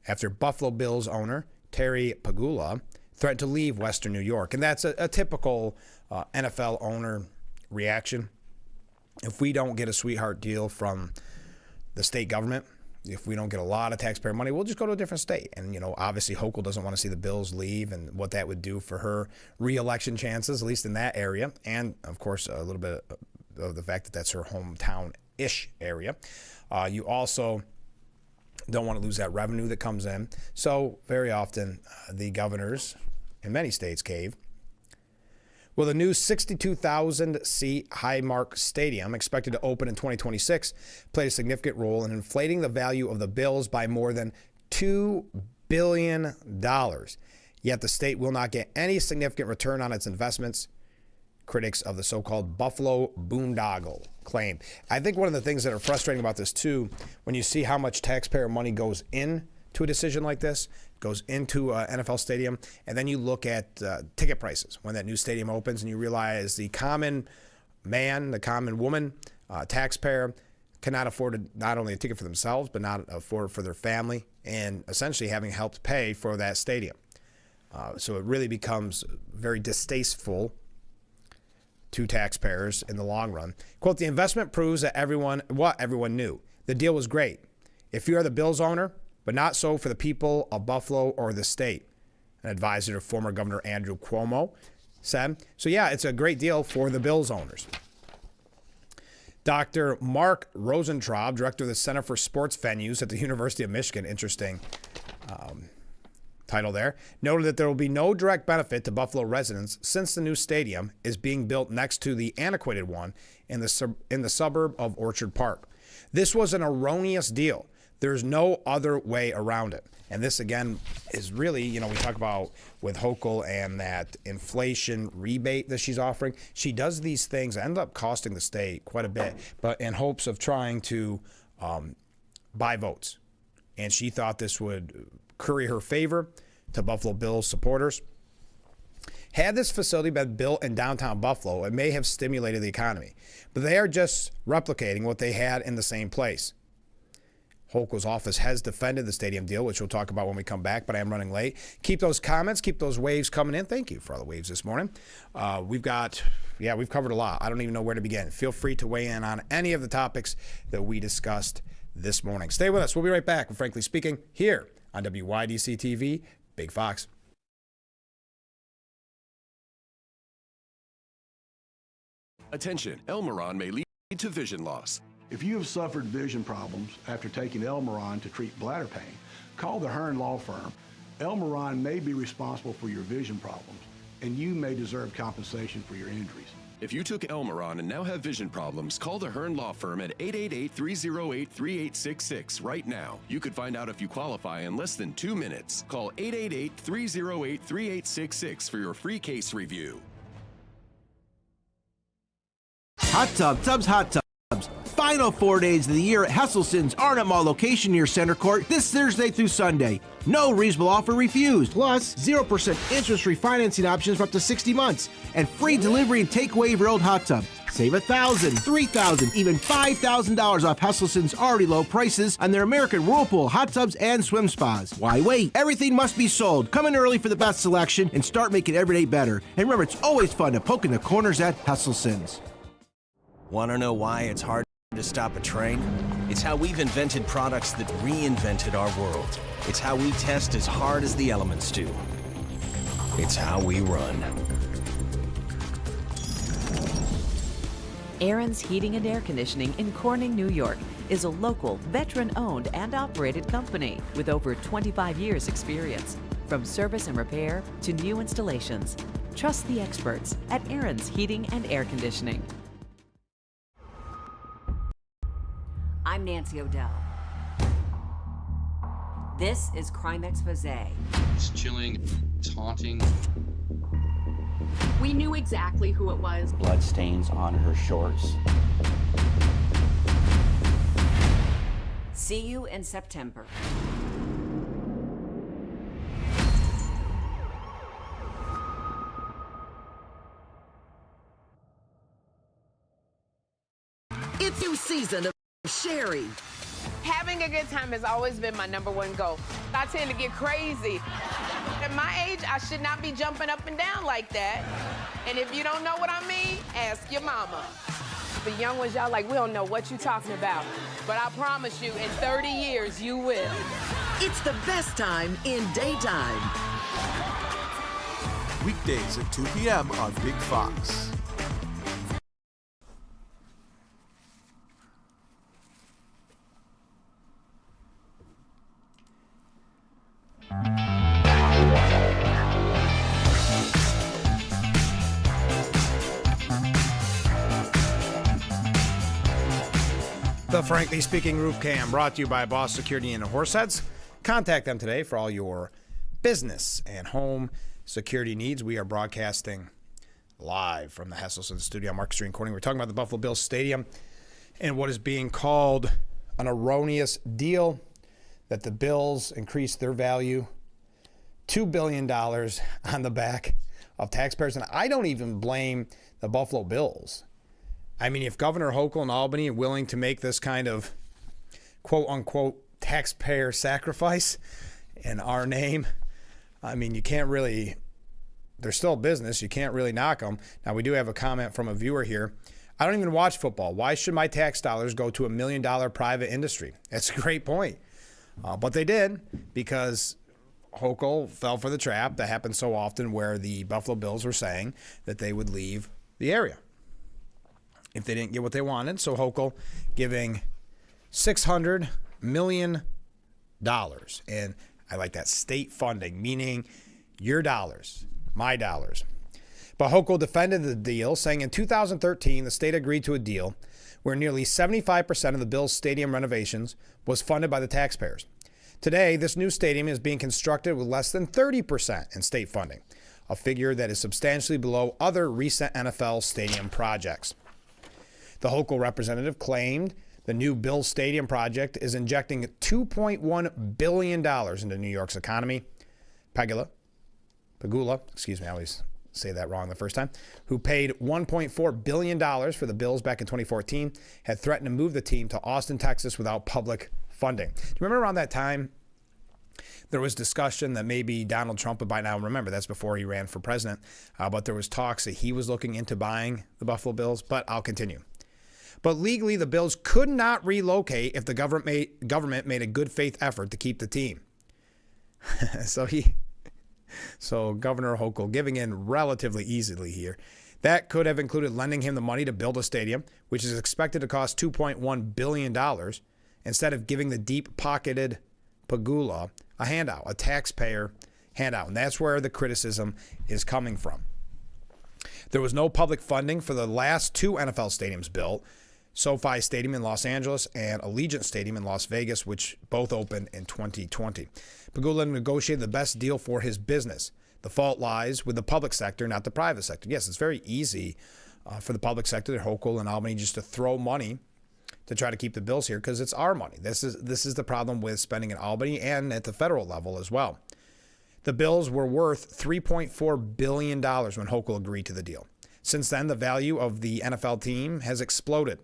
after Buffalo Bills owner Terry Pegula threatened to leave Western New York. And that's a typical NFL owner reaction. If we don't get a sweetheart deal from the state government, if we don't get a lot of taxpayer money, we'll just go to a different state. And, you know, obviously Hochul doesn't want to see the Bills leave and what that would do for her re-election chances, at least in that area. And, of course, a little bit of the fact that that's her hometown-ish area. You also don't want to lose that revenue that comes in. So very often the governors in many states cave. Well, the new 62,000-seat Highmark Stadium, expected to open in 2026, played a significant role in inflating the value of the Bills by more than $2 billion. Yet the state will not get any significant return on its investments, critics of the so-called Buffalo boondoggle claim. I think one of the things that are frustrating about this, too, when you see how much taxpayer money goes into a decision like this, goes into an NFL stadium, and then you look at ticket prices when that new stadium opens, and you realize the common man, the common woman, taxpayer cannot afford not only a ticket for themselves, but not afford for their family, and essentially having helped pay for that stadium. So it really becomes very distasteful to taxpayers in the long run. Quote, the investment proves that what everyone knew. The deal was great. If you are the Bills owner, but not so for the people of Buffalo or the state, an advisor to former Governor Andrew Cuomo said. So, yeah, it's a great deal for the Bills owners. Dr. Mark Rosentraub, director of the Center for Sports Venues at the University of Michigan, interesting title there, noted that there will be no direct benefit to Buffalo residents since the new stadium is being built next to the antiquated one in the suburb of Orchard Park. This was an erroneous deal. There's no other way around it. And this, again, is really, you know, we talk about with Hochul and that inflation rebate that she's offering. She does these things that end up costing the state quite a bit, but in hopes of trying to buy votes. And she thought this would curry her favor to Buffalo Bills supporters. Had this facility been built in downtown Buffalo, it may have stimulated the economy. But they are just replicating what they had in the same place. Hochul's office has defended the stadium deal, which we'll talk about when we come back, but I am running late. Keep those comments, keep those waves coming in. Thank you for all the waves this morning. We've covered a lot. I don't even know where to begin. Feel free to weigh in on any of the topics that we discussed this morning. Stay with us. We'll be right back with Frankly Speaking here on WYDC TV, Big Fox. Attention, Elmaron may lead to vision loss. If you have suffered vision problems after taking Elmaron to treat bladder pain, call the Hearn Law Firm. Elmaron may be responsible for your vision problems, and you may deserve compensation for your injuries. If you took Elmaron and now have vision problems, call the Hearn Law Firm at 888-308-3866 right now. You could find out if you qualify in less than 2 minutes. Call 888-308-3866 for your free case review. Hot Tubs, Hot Tubs. Final 4 days of the year at Hesselson's Arnott Mall location near Center Court this Thursday through Sunday. No reasonable offer refused. Plus, 0% interest-free financing options for up to 60 months. And free delivery and takeaway of your old hot tub. Save $1,000, $3,000, even $5,000 off Hesselson's already low prices on their American Whirlpool hot tubs and swim spas. Why wait? Everything must be sold. Come in early for the best selection and start making every day better. And remember, it's always fun to poke in the corners at Hesselson's. Want to know why it's hard to stop a train? It's how we've invented products that reinvented our world. It's how we test as hard as the elements do. It's how we run. Aaron's Heating and Air Conditioning in Corning, New York is a local, veteran-owned and operated company with over 25 years' experience. From service and repair to new installations, trust the experts at Aaron's Heating and Air Conditioning. I'm Nancy O'Dell. This is Crime Expose. It's chilling, it's haunting. We knew exactly who it was. Blood stains on her shorts. See you in September. It's new season of Sherry. Having a good time has always been my number one goal. I tend to get crazy. At my age, I should not be jumping up and down like that. And if you don't know what I mean, ask your mama. The young ones, y'all like, we don't know what you're talking about. But I promise you, in 30 years, you will. It's the best time in daytime. Weekdays at 2 p.m. on Big Fox. The Frankly Speaking Roof Cam, brought to you by Boss Security in Horseheads. Contact them today for all your business and home security needs. We are broadcasting live from the Hesselson studio on Market Street in Corning. We're talking about the Buffalo Bills Stadium and what is being called an erroneous deal, that the Bills increased their value $2 billion on the back of taxpayers. And I don't even blame the Buffalo Bills. I mean, if Governor Hochul in Albany are willing to make this kind of quote-unquote taxpayer sacrifice in our name, I mean, you can't really, they're still a business. You can't really knock them. Now, we do have a comment from a viewer here. I don't even watch football. Why should my tax dollars go to $1 million private industry? That's a great point. But they did, because Hochul fell for the trap that happens so often, where the Buffalo Bills were saying that they would leave the area if they didn't get what they wanted. So Hochul giving $600 million. And I like that, state funding, meaning your dollars, my dollars. But Hochul defended the deal, saying in 2013, the state agreed to a deal where nearly 75% of the Bills' stadium renovations was funded by the taxpayers. Today, this new stadium is being constructed with less than 30% in state funding, a figure that is substantially below other recent NFL stadium projects. The Hochul representative claimed the new Bills Stadium project is injecting $2.1 billion into New York's economy. Pegula, excuse me, I always say that wrong the first time, who paid $1.4 billion for the Bills back in 2014, had threatened to move the team to Austin, Texas without public funding. Do you remember around that time there was discussion that maybe Donald Trump would buy? Now, remember, that's before he ran for president, but there was talks that he was looking into buying the Buffalo Bills, but I'll continue. But legally, the Bills could not relocate if the government made a good faith effort to keep the team. So Governor Hochul giving in relatively easily here. That could have included lending him the money to build a stadium, which is expected to cost $2.1 billion, instead of giving the deep-pocketed Pegula a handout, a taxpayer handout. And that's where the criticism is coming from. There was no public funding for the last two NFL stadiums built, SoFi Stadium in Los Angeles and Allegiant Stadium in Las Vegas, which both opened in 2020. Pegula negotiated the best deal for his business. The fault lies with the public sector, not the private sector. Yes, it's very easy for the public sector, Hochul and Albany, just to throw money to try to keep the Bills here, because it's our money. This is the problem with spending in Albany and at the federal level as well. The Bills were worth $3.4 billion when Hochul agreed to the deal. Since then, the value of the NFL team has exploded.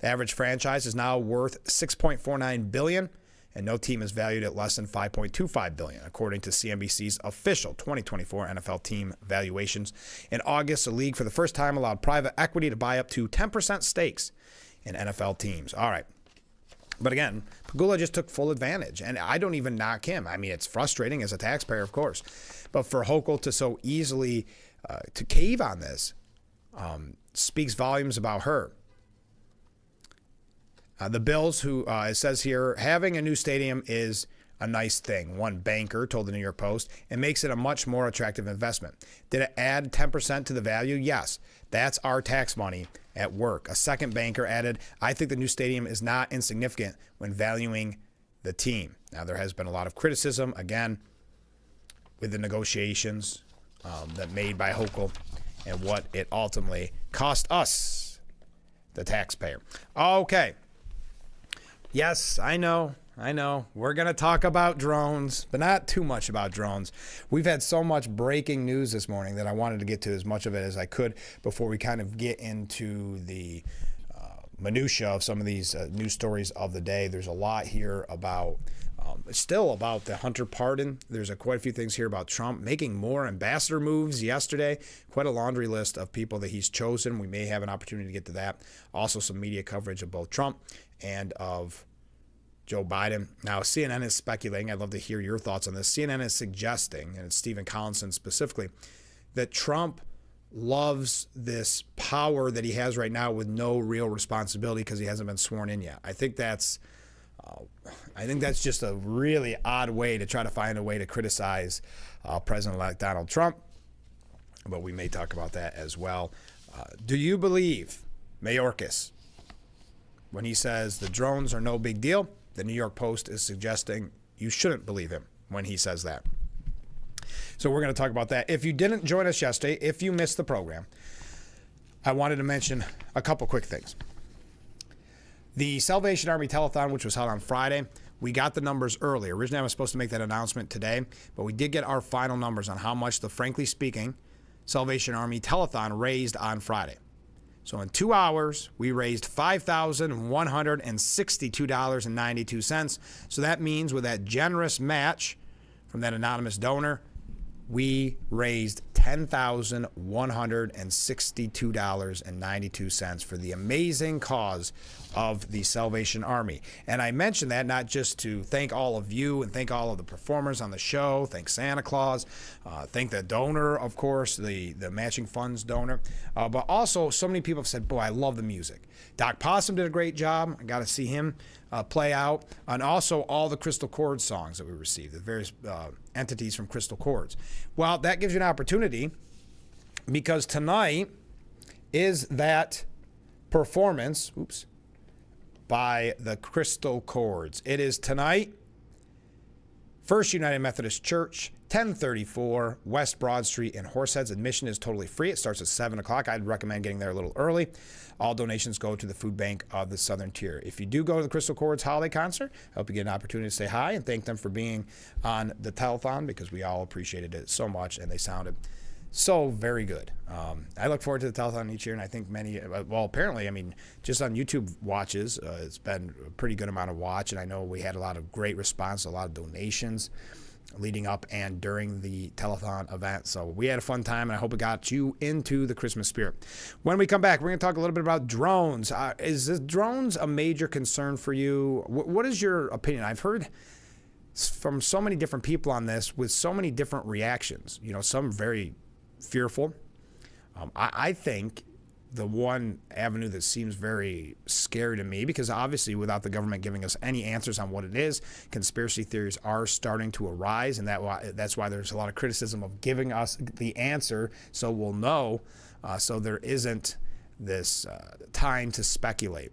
The average franchise is now worth $6.49 billion, and no team is valued at less than $5.25 billion, according to CNBC's official 2024 NFL team valuations. In August, the league for the first time allowed private equity to buy up to 10% stakes in NFL teams. All right. But again, Pegula just took full advantage, and I don't even knock him. I mean, it's frustrating as a taxpayer, of course. But for Hochul to so easily to cave on this speaks volumes about her. The Bills, who it says here, having a new stadium is a nice thing, one banker told the New York Post, and makes it a much more attractive investment. Did it add 10% to the value? Yes. That's our tax money at work. A second banker added, I think the new stadium is not insignificant when valuing the team. Now, there has been a lot of criticism, again, with the negotiations that made by Hochul and what it ultimately cost us, the taxpayer. Okay. Yes, I know. We're going to talk about drones, but not too much about drones. We've had so much breaking news this morning that I wanted to get to as much of it as I could before we kind of get into the minutia of some of these news stories of the day. There's a lot here about, still about the Hunter pardon. There's quite a few things here about Trump making more ambassador moves yesterday. Quite a laundry list of people that he's chosen. We may have an opportunity to get to that. Also some media coverage of both Trump and of Joe Biden. Now, CNN is speculating. I'd love to hear your thoughts on this. CNN is suggesting, and it's Stephen Collinson specifically, that Trump loves this power that he has right now with no real responsibility because he hasn't been sworn in yet. I think that's just a really odd way to try to find a way to criticize President-elect Donald Trump. But we may talk about that as well. Do you believe Mayorkas when he says the drones are no big deal? The New York Post is suggesting you shouldn't believe him when he says that. So we're going to talk about that. If you didn't join us yesterday, if you missed the program, I wanted to mention a couple quick things. The Salvation Army Telethon, which was held on Friday, we got the numbers early. Originally, I was supposed to make that announcement today, but we did get our final numbers on how much the Frankly Speaking Salvation Army Telethon raised on Friday. So in 2 hours, we raised $5,162.92. So that means with that generous match from that anonymous donor, we raised $10,162.92 for the amazing cause of the Salvation Army. And I mention that not just to thank all of you and thank all of the performers on the show, thank Santa Claus, thank the donor, of course, the matching funds donor, but also so many people have said, boy, I love the music. Doc Possum did a great job. I got to see him play out. And also all the Crystal Chords songs that we received, the various entities from Crystal Chords. Well, that gives you an opportunity because tonight is that performance, by the Crystal Chords. It is tonight, First United Methodist Church, 1034 West Broad Street in Horseheads. Admission is totally free. It starts at 7 o'clock. I'd recommend getting there a little early. All donations go to the food bank of the Southern Tier. If you do go to the Crystal Chords holiday concert, I hope you get an opportunity to say hi and thank them for being on the telethon because we all appreciated it so much and they sounded so very good. I look forward to the telethon each year, and I think many, well, apparently, I mean, just on YouTube watches, it's been a pretty good amount of watch, and I know we had a lot of great response, a lot of donations leading up and during the telethon event. So we had a fun time, and I hope it got you into the Christmas spirit. When we come back, we're going to talk a little bit about drones. Is this drones a major concern for you? What is your opinion? I've heard from so many different people on this with so many different reactions. You know, some very fearful. I think the one avenue that seems very scary to me, because obviously without the government giving us any answers on what it is, conspiracy theories are starting to arise, and that's why there's a lot of criticism of giving us the answer so we'll know, so there isn't this time to speculate.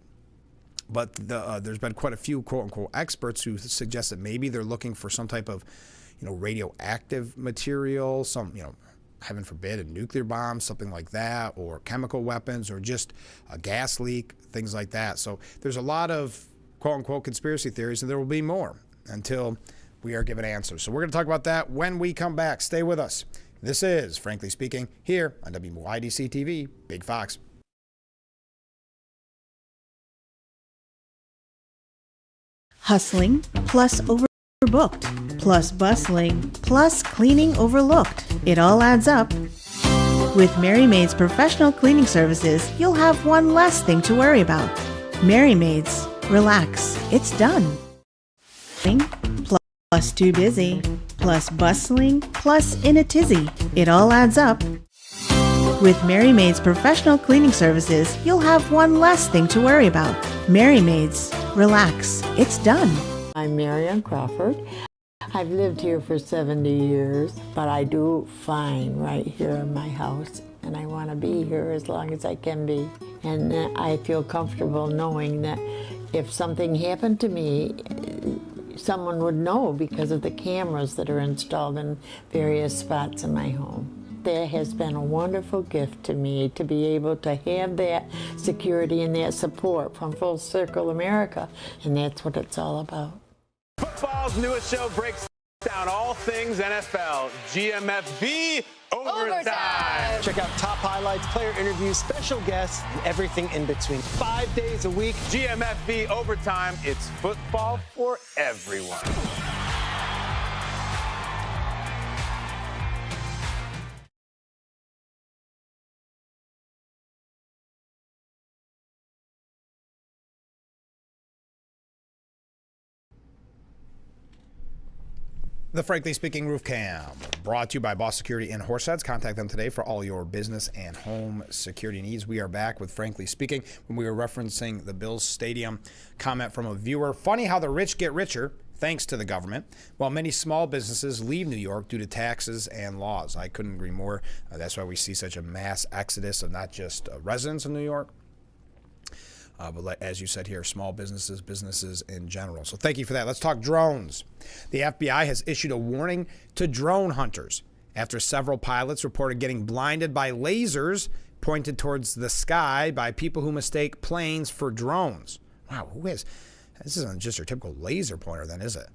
But there's been quite a few quote-unquote experts who suggest that maybe they're looking for some type of, radioactive material, some, heaven forbid, a nuclear bomb, something like that, or chemical weapons, or just a gas leak, things like that. So there's a lot of quote-unquote conspiracy theories, and there will be more until we are given answers. So we're going to talk about that when we come back. Stay with us. This is Frankly Speaking here on WYDC TV, Big Fox. Hustling plus overbooked plus bustling plus cleaning overlooked. It all adds up. With Mary Maid's professional cleaning services, you'll have one less thing to worry about. Mary Maid's. Relax. It's done. Plus too busy plus bustling plus in a tizzy. It all adds up. With Mary Maid's professional cleaning services, you'll have one less thing to worry about. Mary Maid's. Relax. It's done. I'm Marianne Crawford. I've lived here for 70 years, but I do fine right here in my house, and I want to be here as long as I can be. And I feel comfortable knowing that if something happened to me, someone would know because of the cameras that are installed in various spots in my home. That has been a wonderful gift to me to be able to have that security and that support from Full Circle America, and that's what it's all about. Football's newest show breaks Down all things NFL, GMFB Overtime. Check out top highlights, player interviews, special guests, and everything in between. 5 days a week. GMFB Overtime. It's football for everyone. The Frankly Speaking Roof Cam, brought to you by Boss Security in Horseheads. Contact them today for all your business and home security needs. We are back with Frankly Speaking when we were referencing the Bills Stadium comment from a viewer. Funny how the rich get richer thanks to the government, while many small businesses leave New York due to taxes and laws. I couldn't agree more. That's why we see such a mass exodus of not just residents of New York, but as you said here, small businesses, businesses in general. So thank you for that. Let's talk drones. The FBI has issued a warning to drone hunters after several pilots reported getting blinded by lasers pointed towards the sky by people who mistake planes for drones. Wow, who is? This isn't just your typical laser pointer then, is it?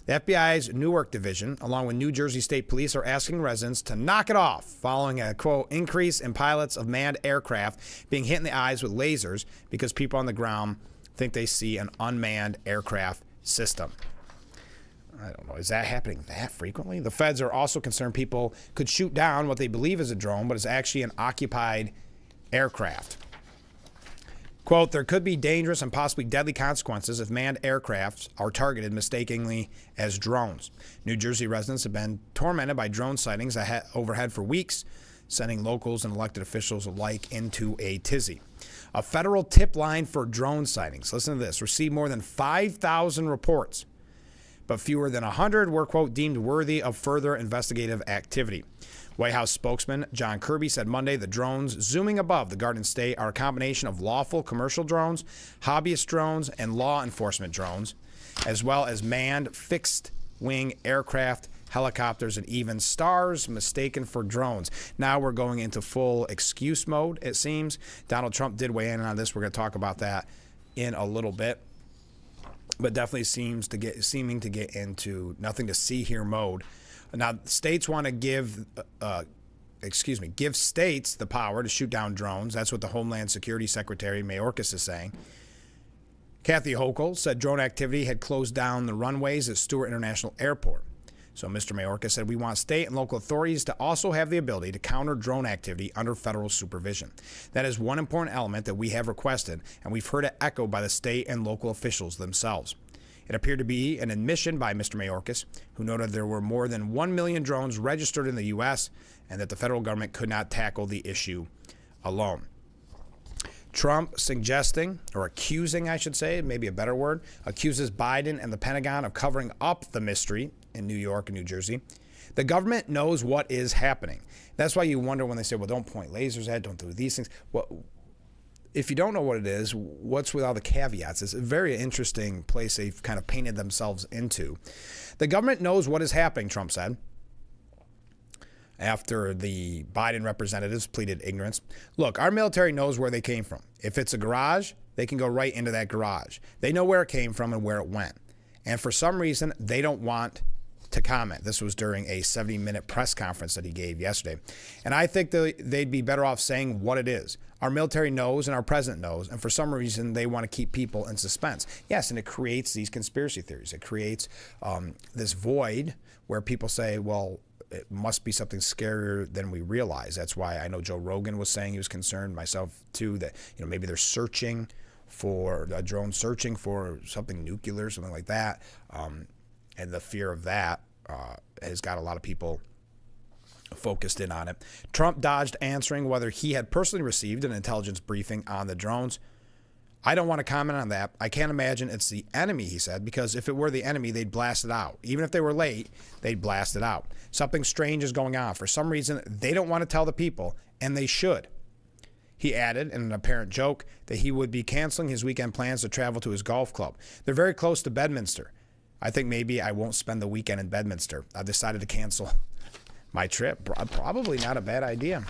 The FBI's Newark division, along with New Jersey State Police, are asking residents to knock it off following a, quote, increase in pilots of manned aircraft being hit in the eyes with lasers because people on the ground think they see an unmanned aircraft system. I don't know. Is that happening that frequently? The feds are also concerned people could shoot down what they believe is a drone, but is actually an occupied aircraft. Quote, there could be dangerous and possibly deadly consequences if manned aircrafts are targeted mistakenly as drones. New Jersey residents have been tormented by drone sightings overhead for weeks, sending locals and elected officials alike into a tizzy. A federal tip line for drone sightings, listen to this, received more than 5,000 reports, but fewer than 100 were, quote, deemed worthy of further investigative activity. White House spokesman John Kirby said Monday the drones zooming above the Garden State are a combination of lawful commercial drones, hobbyist drones, and law enforcement drones, as well as manned fixed-wing aircraft, helicopters, and even stars mistaken for drones. Now we're going into full excuse mode, it seems. Donald Trump did weigh in on this. We're going to talk about that in a little bit. But definitely seeming to get into nothing to see here mode. Now, states want to give states the power to shoot down drones. That's what the Homeland Security Secretary Mayorkas is saying. Kathy Hochul said drone activity had closed down the runways at Stewart International Airport. So Mr. Mayorkas said we want state and local authorities to also have the ability to counter drone activity under federal supervision. That is one important element that we have requested, and we've heard it echoed by the state and local officials themselves. It appeared to be an admission by Mr. Mayorkas, who noted there were more than 1 million drones registered in the U.S. and that the federal government could not tackle the issue alone. Trump suggesting, or accusing, I should say, maybe a better word, accuses Biden and the Pentagon of covering up the mystery in New York and New Jersey. The government knows what is happening. That's why you wonder when they say, well, don't point lasers at, don't do these things. Well, if you don't know what it is, what's with all the caveats? It's a very interesting place they've kind of painted themselves into. The government knows what is happening, Trump said, after the Biden representatives pleaded ignorance. Look, our military knows where they came from. If it's a garage, they can go right into that garage. They know where it came from and where it went. And for some reason, they don't want to comment. This was during a 70-minute press conference that he gave yesterday. And I think they'd be better off saying what it is. Our military knows and our president knows, and for some reason they want to keep people in suspense. Yes, and it creates these conspiracy theories. It creates this void where people say, well, it must be something scarier than we realize. That's why I know Joe Rogan was saying he was concerned, myself too, that maybe they're searching for a drone, searching for something nuclear, something like that. And the fear of that has got a lot of people focused in on it. Trump dodged answering whether he had personally received an intelligence briefing on the drones. I don't want to comment on that. I can't imagine it's the enemy, he said, because if it were the enemy, they'd blast it out. Even if they were late, they'd blast it out. Something strange is going on. For some reason, they don't want to tell the people, and they should. He added, in an apparent joke, that he would be canceling his weekend plans to travel to his golf club. They're very close to Bedminster. I think maybe I won't spend the weekend in Bedminster. I've decided to cancel my trip. Probably not a bad idea.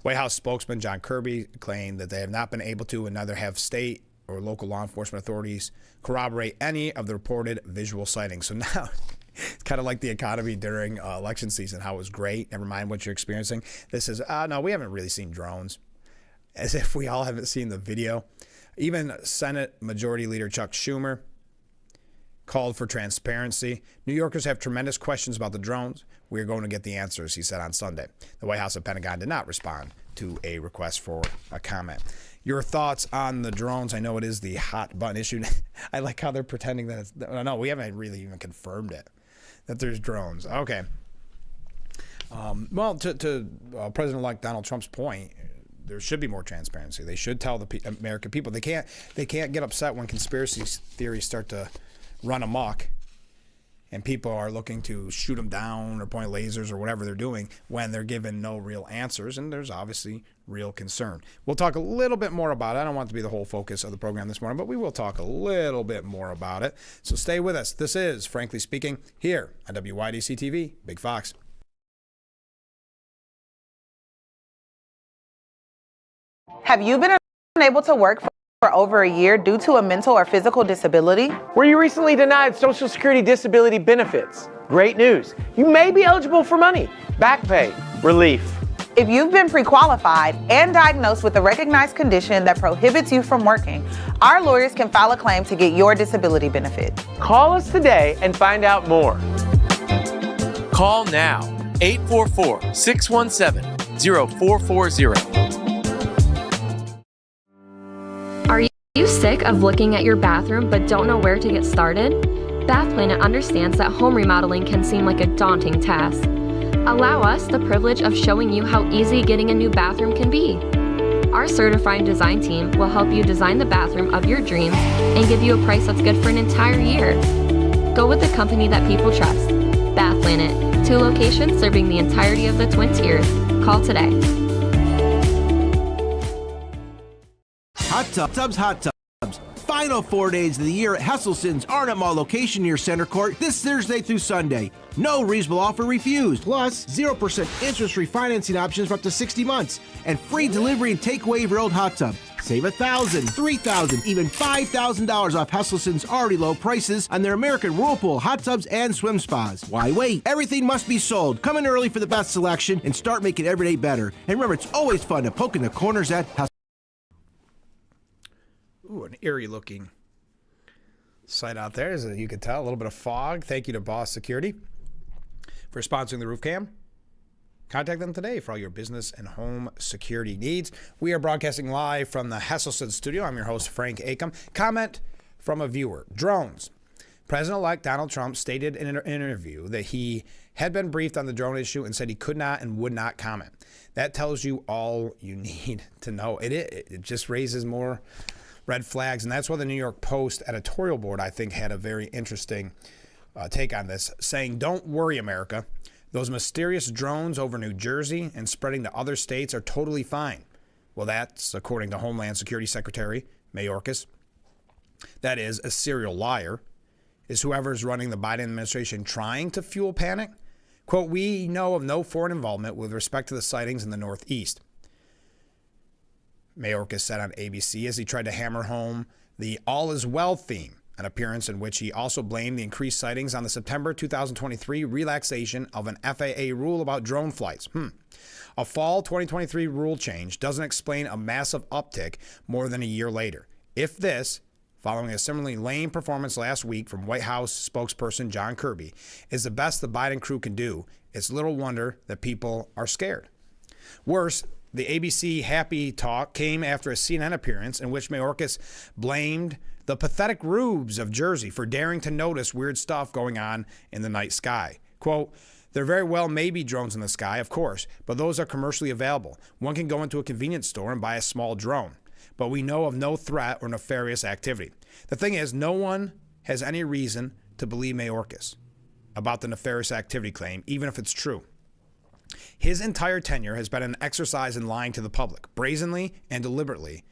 White House spokesman John Kirby claimed that they have not been able to, and neither have state or local law enforcement authorities corroborate any of the reported visual sightings. So now it's kind of like the economy during election season, how it was great. Never mind what you're experiencing. This is, no, we haven't really seen drones. As if we all haven't seen the video. Even Senate Majority Leader Chuck Schumer called for transparency. New Yorkers have tremendous questions about the drones. We are going to get the answers, he said on Sunday. The White House and Pentagon did not respond to a request for a comment. Your thoughts on the drones? I know it is the hot button issue. I like how they're pretending that it's... No, we haven't really even confirmed it, that there's drones. Okay. Well, to President-elect Donald Trump's point, there should be more transparency. They should tell the American people. They can't get upset when conspiracy theories start to run amok and people are looking to shoot them down or point lasers or whatever they're doing when they're given no real answers, and there's obviously real concern. We'll talk a little bit more about it. I don't want it to be the whole focus of the program this morning, but we will talk a little bit more about it. So stay with us. This is Frankly Speaking here on WYDC TV, Big Fox. Have you been unable to work for over a year due to a mental or physical disability? Were you recently denied Social Security disability benefits? Great news. You may be eligible for money, back pay, relief. If you've been pre-qualified and diagnosed with a recognized condition that prohibits you from working, our lawyers can file a claim to get your disability benefit. Call us today and find out more. Call now, 844-617-0440. Are you sick of looking at your bathroom but don't know where to get started? Bath Planet understands that home remodeling can seem like a daunting task. Allow us the privilege of showing you how easy getting a new bathroom can be. Our certified design team will help you design the bathroom of your dreams and give you a price that's good for an entire year. Go with the company that people trust. Bath Planet, 2 locations serving the entirety of the Twin Tiers. Call today. Hot Tubs, Hot Tubs. Final 4 days of the year at Hesselson's Arnott Mall location near Center Court this Thursday through Sunday. No reasonable offer refused. Plus, 0% interest refinancing options for up to 60 months. And free delivery and takeaway of your old hot tub. Save $1,000, $3,000, even $5,000 off Hesselson's already low prices on their American Whirlpool hot tubs and swim spas. Why wait? Everything must be sold. Come in early for the best selection and start making every day better. And remember, it's always fun to poke in the corners at Hesselson's. Ooh, an eerie-looking sight out there, as you could tell. A little bit of fog. Thank you to Boss Security for sponsoring the roof cam. Contact them today for all your business and home security needs. We are broadcasting live from the Hesselson studio. I'm your host, Frank Acom. Comment from a viewer. Drones. President-elect Donald Trump stated in an interview that he had been briefed on the drone issue and said he could not and would not comment. That tells you all you need to know. It just raises more red flags, and that's why the New York Post editorial board, I think, had a very interesting take on this, saying, "Don't worry, America. Those mysterious drones over New Jersey and spreading to other states are totally fine." Well, that's, according to Homeland Security Secretary Mayorkas. That is, a serial liar is whoever's running the Biden administration trying to fuel panic. Quote, "We know of no foreign involvement with respect to the sightings in the Northeast," Mayorkas said on ABC as he tried to hammer home the all is well theme, an appearance in which he also blamed the increased sightings on the September 2023 relaxation of an FAA rule about drone flights. A fall 2023 rule change doesn't explain a massive uptick more than a year later. If this, following a similarly lame performance last week from White House spokesperson John Kirby, is the best the Biden crew can do, it's little wonder that people are scared. Worse, the ABC happy talk came after a CNN appearance in which Mayorkas blamed the pathetic rubes of Jersey for daring to notice weird stuff going on in the night sky. Quote, "There very well may be drones in the sky, of course, but those are commercially available. One can go into a convenience store and buy a small drone, but we know of no threat or nefarious activity." The thing is, no one has any reason to believe Mayorkas about the nefarious activity claim, even if it's true. His entire tenure has been an exercise in lying to the public, brazenly and deliberately,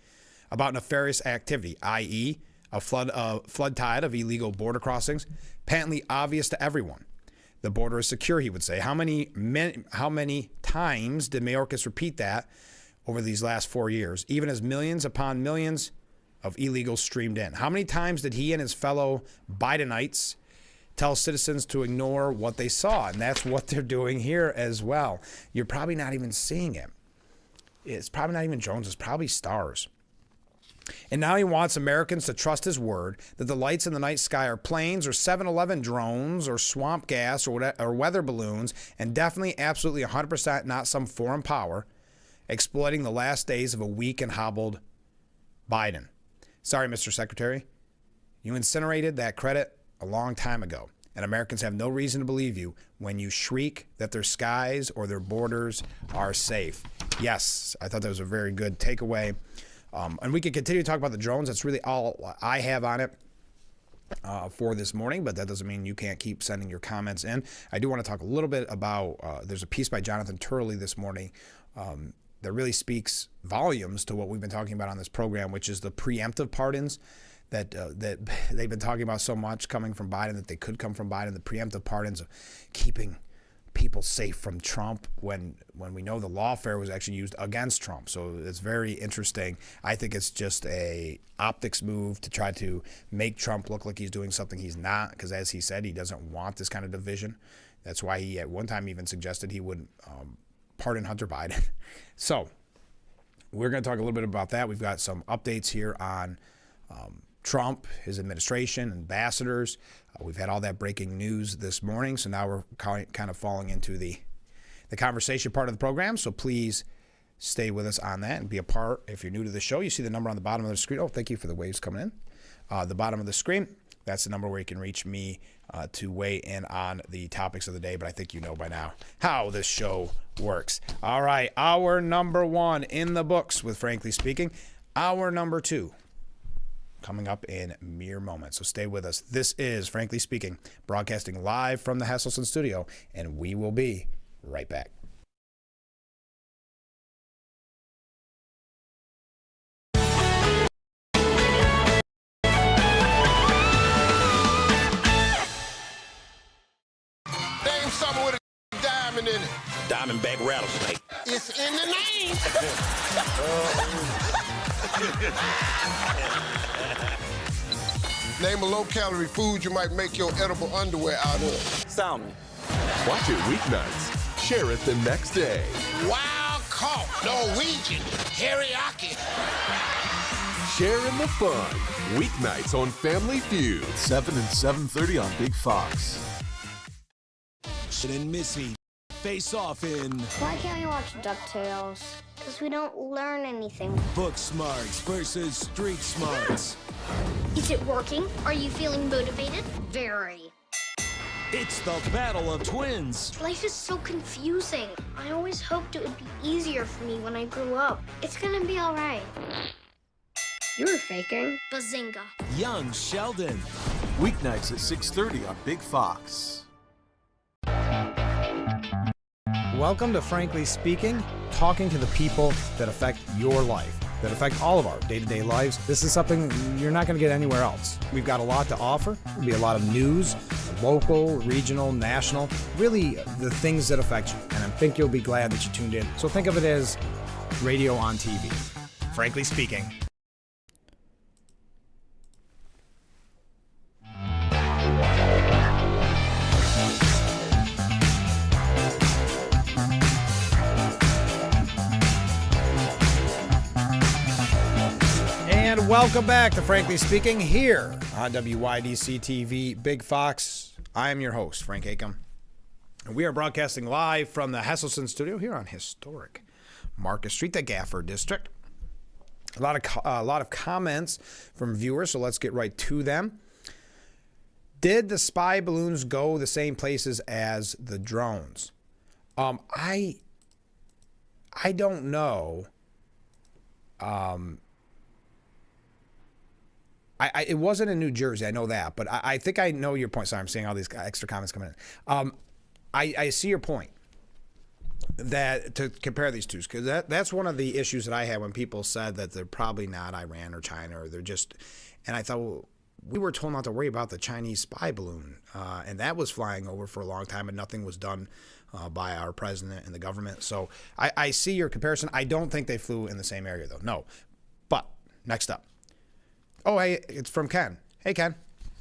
about nefarious activity, i.e., a flood tide of illegal border crossings, patently obvious to everyone. The border is secure, he would say. How many times did Mayorkas repeat that over these last 4 years, even as millions upon millions of illegals streamed in? How many times did he and his fellow Bidenites tell citizens to ignore what they saw? And that's what they're doing here as well. You're probably not even seeing it. It's probably not even drones. It's probably stars. And now he wants Americans to trust his word that the lights in the night sky are planes or 7-Eleven drones or swamp gas or weather balloons, and definitely, absolutely, 100% not some foreign power exploiting the last days of a weak and hobbled Biden. Sorry, Mr. Secretary. You incinerated that credit a long time ago, and Americans have no reason to believe you when you shriek that their skies or their borders are safe. Yes, I thought that was a very good takeaway. And we could continue to talk about the drones. That's really all I have on it for this morning, but that doesn't mean you can't keep sending your comments in. I do want to talk a little bit about, there's a piece by Jonathan Turley this morning that really speaks volumes to what we've been talking about on this program, which is the preemptive pardons that they've been talking about so much coming from Biden, that they could come from Biden, the preemptive pardons of keeping people safe from Trump when we know the lawfare was actually used against Trump. So it's very interesting. I think it's just a optics move to try to make Trump look like he's doing something he's not, because as he said, he doesn't want this kind of division. That's why he at one time even suggested he would pardon Hunter Biden. So we're going to talk a little bit about that. We've got some updates here on Trump, his administration, ambassadors. We've had all that breaking news this morning, so now we're kind of falling into the conversation part of the program. So please stay with us on that and be a part. If you're new to the show, you see the number on the bottom of the screen. Oh, thank you for the waves coming in. The bottom of the screen, that's the number where you can reach me to weigh in on the topics of the day. But I think you know by now how this show works. All right, hour number 1 in the books with Frankly Speaking. Hour number 2 coming up in mere moments. So stay with us. This is Frankly Speaking, broadcasting live from the Hesselson studio, and we will be right back. Name something with a diamond in it. Diamondback rattlesnake. It's in the name. Name a low-calorie food you might make your edible underwear out of. Salmon. Watch it weeknights. Share it the next day. Wild caught Norwegian teriyaki. Share in the fun. Weeknights on Family Feud. 7 and 7:30 on Big Fox. Sid and Missy face off in Why can't we watch DuckTales? Because we don't learn anything. Book Smarts versus Street Smarts. Is it working? Are you feeling motivated? Very. It's the battle of twins. Life is so confusing. I always hoped it would be easier for me when I grew up. It's gonna be all right. You were faking. Bazinga. Young Sheldon. Weeknights at 6:30 on Big Fox. Welcome to Frankly Speaking, talking to the people that affect your life, that affect all of our day-to-day lives. This is something you're not going to get anywhere else. We've got a lot to offer. There'll be a lot of news, local, regional, national, really the things that affect you. And I think you'll be glad that you tuned in. So think of it as radio on TV. Frankly Speaking. And welcome back to Frankly Speaking here on WYDC TV, Big Fox. I am your host, Frank Acom. And we are broadcasting live from the Hesselson studio here on historic Marcus Street, the Gaffer District. A lot of comments from viewers, so let's get right to them. Did the spy balloons go the same places as the drones? I don't know. It wasn't in New Jersey, I know that, but I think I know your point. Sorry, I'm seeing all these extra comments coming in. I see your point that to compare these two, because that's one of the issues that I had when people said that they're probably not Iran or China, or they're just, and I thought, well, we were told not to worry about the Chinese spy balloon, and that was flying over for a long time, and nothing was done by our president and the government. So I see your comparison. I don't think they flew in the same area, though. No. But next up. Oh, hey, it's from Ken. Hey, Ken.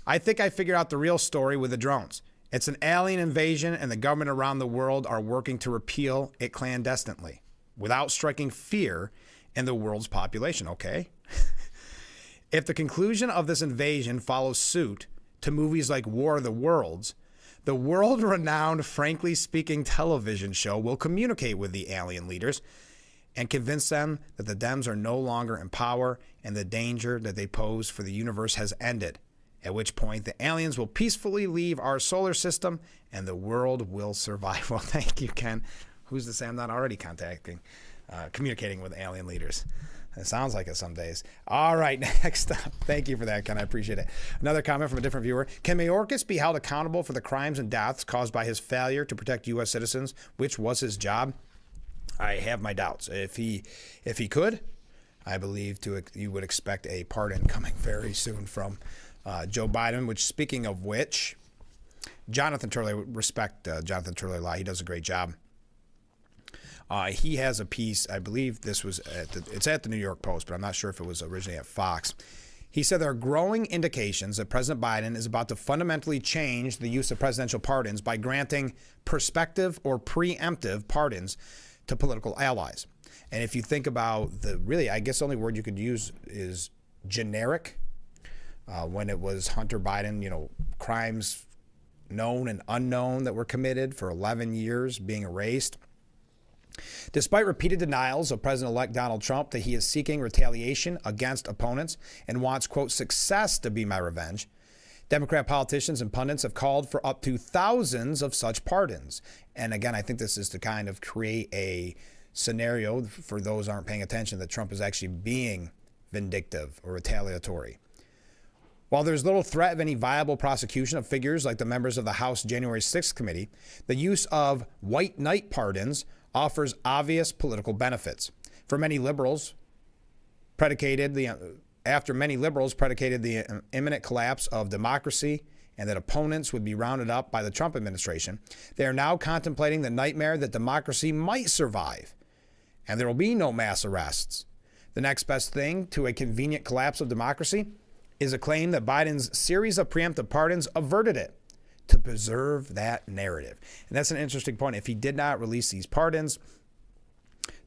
I think I figured out the real story with the drones. It's an alien invasion, and the government around the world are working to repeal it clandestinely without striking fear in the world's population. Okay. If the conclusion of this invasion follows suit to movies like War of the Worlds, the world-renowned Frankly Speaking television show will communicate with the alien leaders and convince them that the Dems are no longer in power and the danger that they pose for the universe has ended, at which point the aliens will peacefully leave our solar system and the world will survive. Well, thank you, Ken. Who's to say I'm not already communicating with alien leaders? It sounds like it some days. All right, next up. Thank you for that, Ken. I appreciate it. Another comment from a different viewer. Can Mayorkas be held accountable for the crimes and deaths caused by his failure to protect U.S. citizens, which was his job? I have my doubts. If he could, I believe you would expect a pardon coming very soon from Joe Biden, which, speaking of which, Jonathan Turley, respect Jonathan Turley a lot. He does a great job. He has a piece, I believe this was it's at the New York Post, but I'm not sure if it was originally at Fox. He said there are growing indications that President Biden is about to fundamentally change the use of presidential pardons by granting prospective or preemptive pardons to political allies. And if you think about I guess the only word you could use is generic. When it was Hunter Biden, crimes known and unknown that were committed for 11 years being erased. Despite repeated denials of President-elect Donald Trump that he is seeking retaliation against opponents and wants, quote, success to be my revenge, Democrat politicians and pundits have called for up to thousands of such pardons. And again, I think this is to kind of create a scenario for those who aren't paying attention that Trump is actually being vindictive or retaliatory. While there's little threat of any viable prosecution of figures like the members of the House January 6th committee, the use of white knight pardons offers obvious political benefits. After many liberals predicated the imminent collapse of democracy and that opponents would be rounded up by the Trump administration, they are now contemplating the nightmare that democracy might survive and there will be no mass arrests. The next best thing to a convenient collapse of democracy is a claim that Biden's series of preemptive pardons averted it, to preserve that narrative. And that's an interesting point. If he did not release these pardons,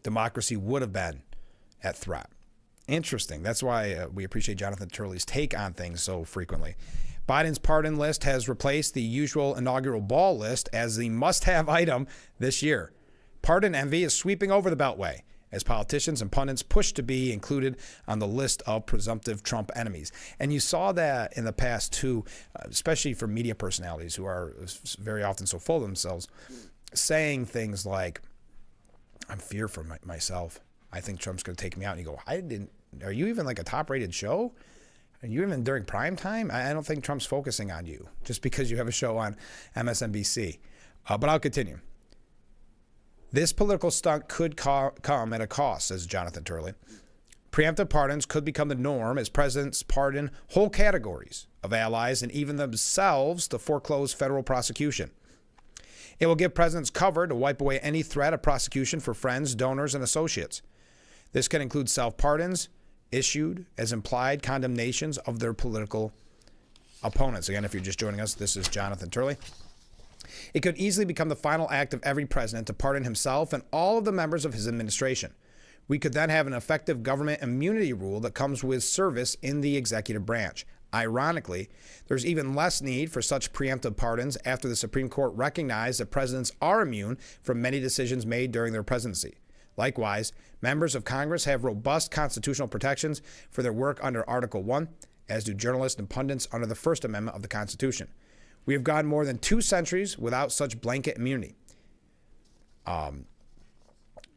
democracy would have been at threat. Interesting. That's why we appreciate Jonathan Turley's take on things so frequently. Biden's pardon list has replaced the usual inaugural ball list as the must-have item this year. Pardon envy is sweeping over the Beltway as politicians and pundits push to be included on the list of presumptive Trump enemies. And you saw that in the past too, especially for media personalities who are very often so full of themselves, saying things like, I'm fear for myself. I think Trump's going to take me out. And you go, are you even like a top-rated show? Are you even during prime time? I don't think Trump's focusing on you just because you have a show on MSNBC. But I'll continue. This political stunt could come at a cost, says Jonathan Turley. Preemptive pardons could become the norm as presidents pardon whole categories of allies and even themselves to foreclose federal prosecution. It will give presidents cover to wipe away any threat of prosecution for friends, donors, and associates. This can include self-pardons issued as implied condemnations of their political opponents. Again, if you're just joining us, this is Jonathan Turley. It could easily become the final act of every president to pardon himself and all of the members of his administration. We could then have an effective government immunity rule that comes with service in the executive branch. Ironically, there's even less need for such preemptive pardons after the Supreme Court recognized that presidents are immune from many decisions made during their presidency. Likewise, members of Congress have robust constitutional protections for their work under Article 1, as do journalists and pundits under the First Amendment of the Constitution. We have gone more than 2 centuries without such blanket immunity.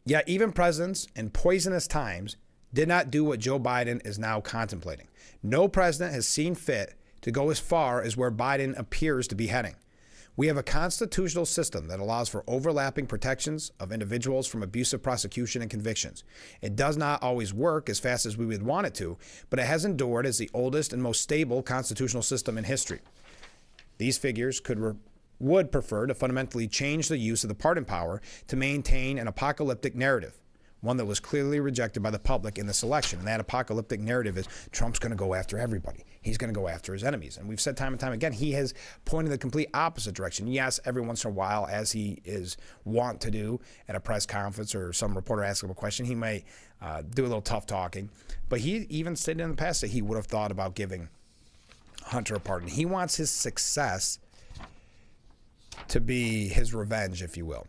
Yet even presidents in poisonous times did not do what Joe Biden is now contemplating. No president has seen fit to go as far as where Biden appears to be heading. We have a constitutional system that allows for overlapping protections of individuals from abusive prosecution and convictions. It does not always work as fast as we would want it to, but it has endured as the oldest and most stable constitutional system in history. These figures would prefer to fundamentally change the use of the pardon power to maintain an apocalyptic narrative. one that was clearly rejected by the public in this election. And that apocalyptic narrative is Trump's going to go after everybody. He's going to go after his enemies. And we've said time and time again, he has pointed the complete opposite direction. Yes, every once in a while, as he is wont to do at a press conference or some reporter asks him a question, he may do a little tough talking. But he even stated in the past that he would have thought about giving Hunter a pardon. He wants his success to be his revenge, if you will.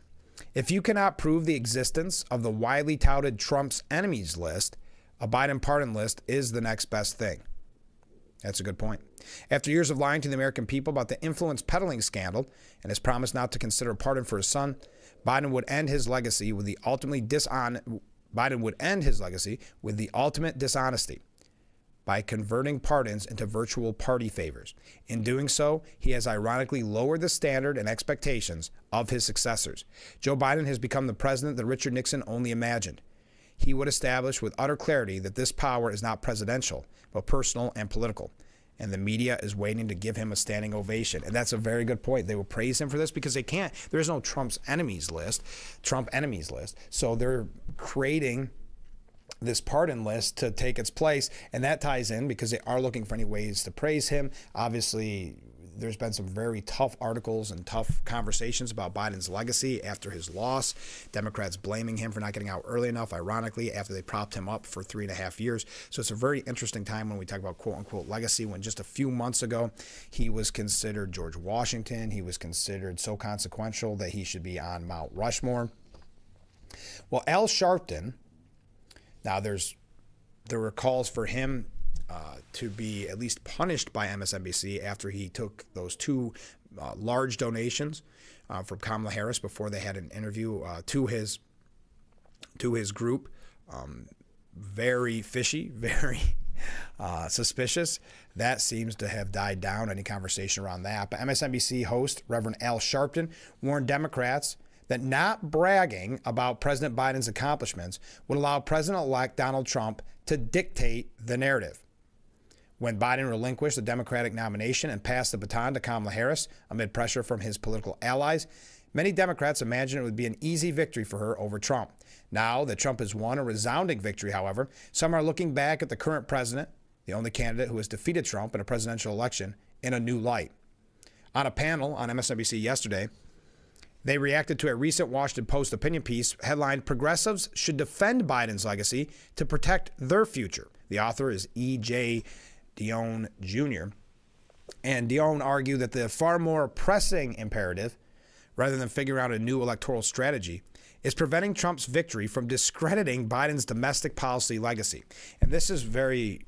If you cannot prove the existence of the widely touted Trump's enemies list, a Biden pardon list is the next best thing. That's a good point. After years of lying to the American people about the influence peddling scandal and his promise not to consider a pardon for his son, Biden would end his legacy with the ultimate dishonesty by converting pardons into virtual party favors. In doing so, he has ironically lowered the standard and expectations of his successors. Joe Biden has become the president that Richard Nixon only imagined. He would establish with utter clarity that this power is not presidential, but personal and political. And the media is waiting to give him a standing ovation. And that's a very good point. They will praise him for this because they can't. There is no Trump enemies list. So they're creating this pardon list to take its place, and that ties in because they are looking for any ways to praise him. Obviously, there's been some very tough articles and tough conversations about Biden's legacy after his loss. Democrats blaming him for not getting out early enough, ironically, after they propped him up for 3.5 years. So it's a very interesting time when we talk about quote-unquote legacy, when just a few months ago, he was considered George Washington. He was considered so consequential that he should be on Mount Rushmore. Well, Al Sharpton, now there were calls for him to be at least punished by MSNBC after he took those two large donations from Kamala Harris before they had an interview to his group. Very fishy, very suspicious. That seems to have died down, any conversation around that. But MSNBC host Reverend Al Sharpton warned Democrats that not bragging about President Biden's accomplishments would allow President-elect Donald Trump to dictate the narrative. When Biden relinquished the Democratic nomination and passed the baton to Kamala Harris amid pressure from his political allies, many Democrats imagined it would be an easy victory for her over Trump. Now that Trump has won a resounding victory, however, some are looking back at the current president, the only candidate who has defeated Trump in a presidential election, in a new light. On a panel on MSNBC yesterday, they reacted to a recent Washington Post opinion piece headlined, "Progressives Should Defend Biden's Legacy to Protect Their Future." The author is E.J. Dionne Jr. And Dionne argued that the far more pressing imperative, rather than figuring out a new electoral strategy, is preventing Trump's victory from discrediting Biden's domestic policy legacy. And this is very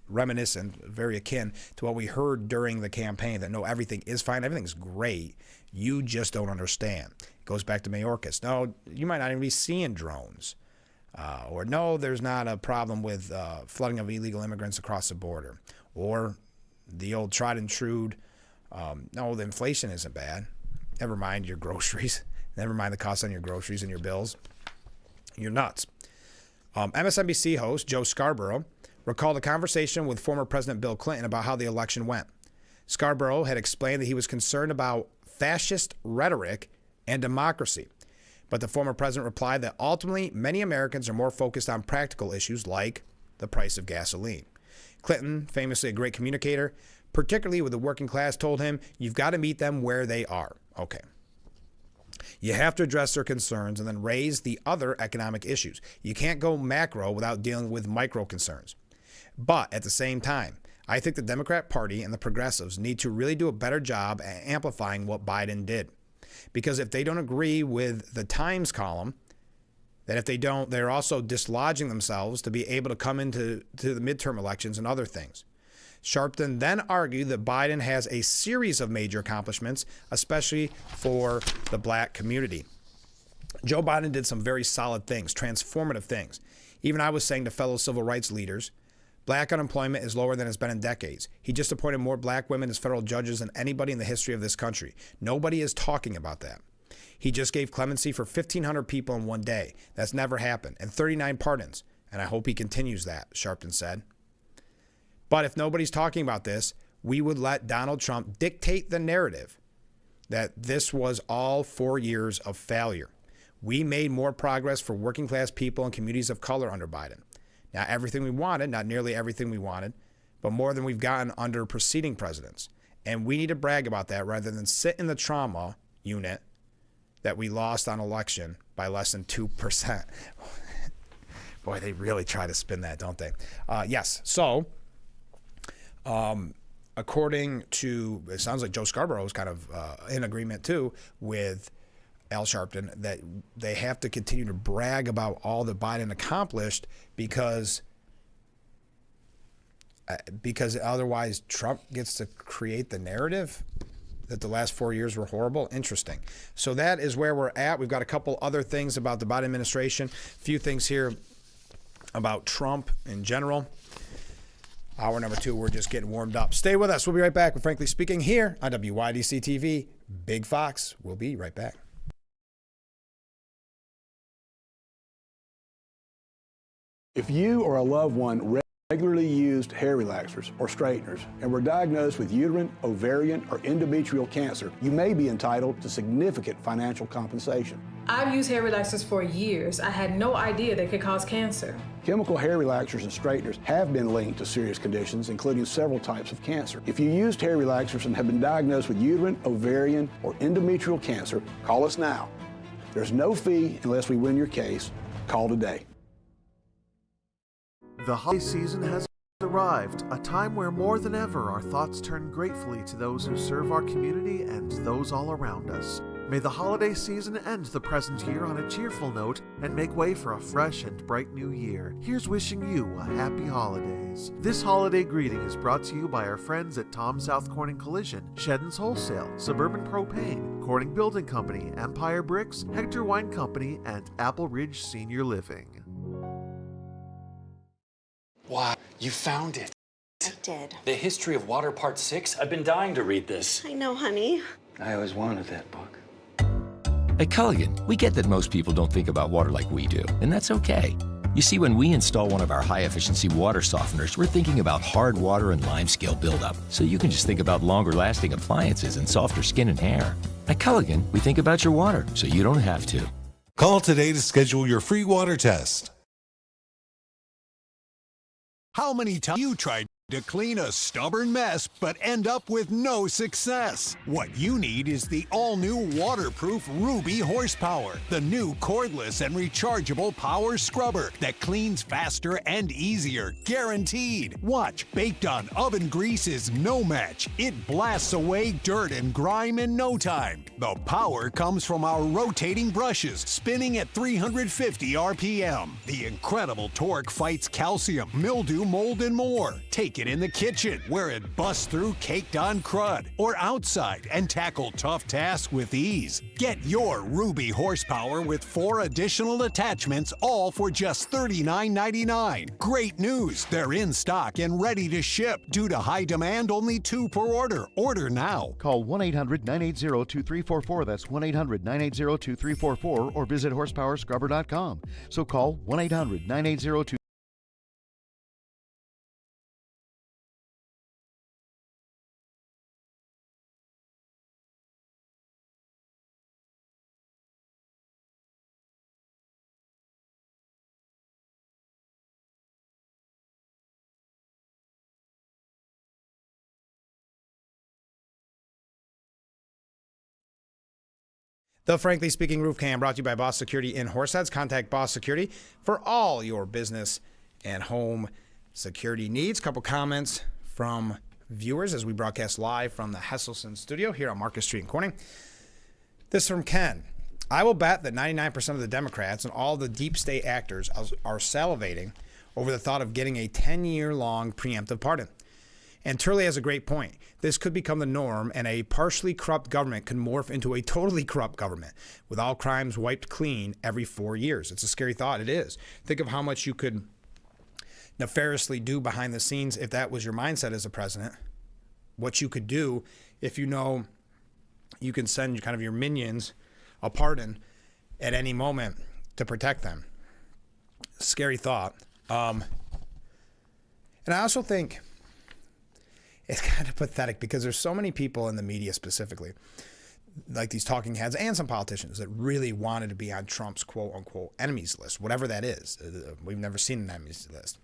reminiscent, very akin to what we heard during the campaign, that no, everything is fine, everything's great, you just don't understand. It goes back to Mayorkas. No, you might not even be seeing drones. Or no, there's not a problem with flooding of illegal immigrants across the border. Or the old tried and true, no, the inflation isn't bad. Never mind your groceries. Never mind the cost on your groceries and your bills. You're nuts. MSNBC host Joe Scarborough recalled a conversation with former President Bill Clinton about how the election went. Scarborough had explained that he was concerned about fascist rhetoric and democracy. But the former president replied that ultimately many Americans are more focused on practical issues like the price of gasoline. Clinton, famously a great communicator, particularly with the working class, told him, "You've got to meet them where they are." Okay. You have to address their concerns and then raise the other economic issues. You can't go macro without dealing with micro concerns. But at the same time, I think the Democrat Party and the progressives need to really do a better job at amplifying what Biden did. Because if they don't agree with the Times column, that if they don't, they're also dislodging themselves to be able to come into the midterm elections and other things. Sharpton then argued that Biden has a series of major accomplishments, especially for the black community. Joe Biden did some very solid things, transformative things. Even I was saying to fellow civil rights leaders, black unemployment is lower than it's been in decades. He just appointed more black women as federal judges than anybody in the history of this country. Nobody is talking about that. He just gave clemency for 1,500 people in one day. That's never happened. And 39 pardons. And I hope he continues that, Sharpton said. But if nobody's talking about this, we would let Donald Trump dictate the narrative that this was all 4 years of failure. We made more progress for working class people and communities of color under Biden. Not everything we wanted, not nearly everything we wanted, but more than we've gotten under preceding presidents. And we need to brag about that rather than sit in the trauma unit that we lost on election by less than 2%. Boy, they really try to spin that, don't they? Yes. So, according to, it sounds like Joe Scarborough is kind of in agreement too with Al Sharpton that they have to continue to brag about all that Biden accomplished because otherwise Trump gets to create the narrative that the last 4 years were horrible. Interesting. So that is where we're at. We've got a couple other things about the Biden administration, a few things here about Trump in general. Hour number 2, we're just getting warmed up. Stay with us. We'll be right back with Frankly Speaking here on WYDC TV. Big Fox. We'll be right back. If you or a loved one regularly used hair relaxers or straighteners and were diagnosed with uterine, ovarian, or endometrial cancer, you may be entitled to significant financial compensation. I've used hair relaxers for years. I had no idea they could cause cancer. Chemical hair relaxers and straighteners have been linked to serious conditions, including several types of cancer. If you used hair relaxers and have been diagnosed with uterine, ovarian, or endometrial cancer, call us now. There's no fee unless we win your case. Call today. The holiday season has arrived, a time where more than ever our thoughts turn gratefully to those who serve our community and those all around us. May the holiday season end the present year on a cheerful note and make way for a fresh and bright new year. Here's wishing you a happy holidays. This holiday greeting is brought to you by our friends at Tom South Corning Collision, Sheddon's Wholesale, Suburban Propane, Corning Building Company, Empire Bricks, Hector Wine Company, and Apple Ridge Senior Living. Wow, you found it. I did. The History of Water Part 6? I've been dying to read this. I know, honey. I always wanted that book. At Culligan, we get that most people don't think about water like we do, and that's okay. You see, when we install one of our high-efficiency water softeners, we're thinking about hard water and limescale buildup, so you can just think about longer-lasting appliances and softer skin and hair. At Culligan, we think about your water, so you don't have to. Call today to schedule your free water test. How many times you tried to clean a stubborn mess but end up with no success? What you need is the all-new waterproof Ruby Horsepower, the new cordless and rechargeable power scrubber that cleans faster and easier, guaranteed. Watch, baked on oven grease is no match. It blasts away dirt and grime in no time. The power comes from our rotating brushes, spinning at 350 RPM. The incredible torque fights calcium, mildew, mold, and more. Take it in the kitchen, where it busts through caked-on crud, or outside and tackle tough tasks with ease. Get your Ruby Horsepower with 4 additional attachments, all for just $39.99. Great news! They're in stock and ready to ship. Due to high demand, only 2 per order. Order now. Call 1-800-980-2344. That's 1-800-980-2344, or visit horsepowerscrubber.com. So call 1-800-980-2344. The Frankly Speaking Roof Cam brought to you by Boss Security in Horseheads. Contact Boss Security for all your business and home security needs. Couple comments from viewers as we broadcast live from the Hesselson studio here on Marcus Street in Corning. This from Ken. I will bet that 99% of the Democrats and all the deep state actors are salivating over the thought of getting a 10-year-long preemptive pardon. And Turley has a great point. This could become the norm, and a partially corrupt government could morph into a totally corrupt government with all crimes wiped clean every 4 years. It's a scary thought. It is. Think of how much you could nefariously do behind the scenes if that was your mindset as a president. What you could do if you know you can send kind of your minions a pardon at any moment to protect them. Scary thought. And I also think it's kind of pathetic because there's so many people in the media specifically like these talking heads and some politicians that really wanted to be on Trump's quote-unquote enemies list, whatever that is. We've never seen an enemies list.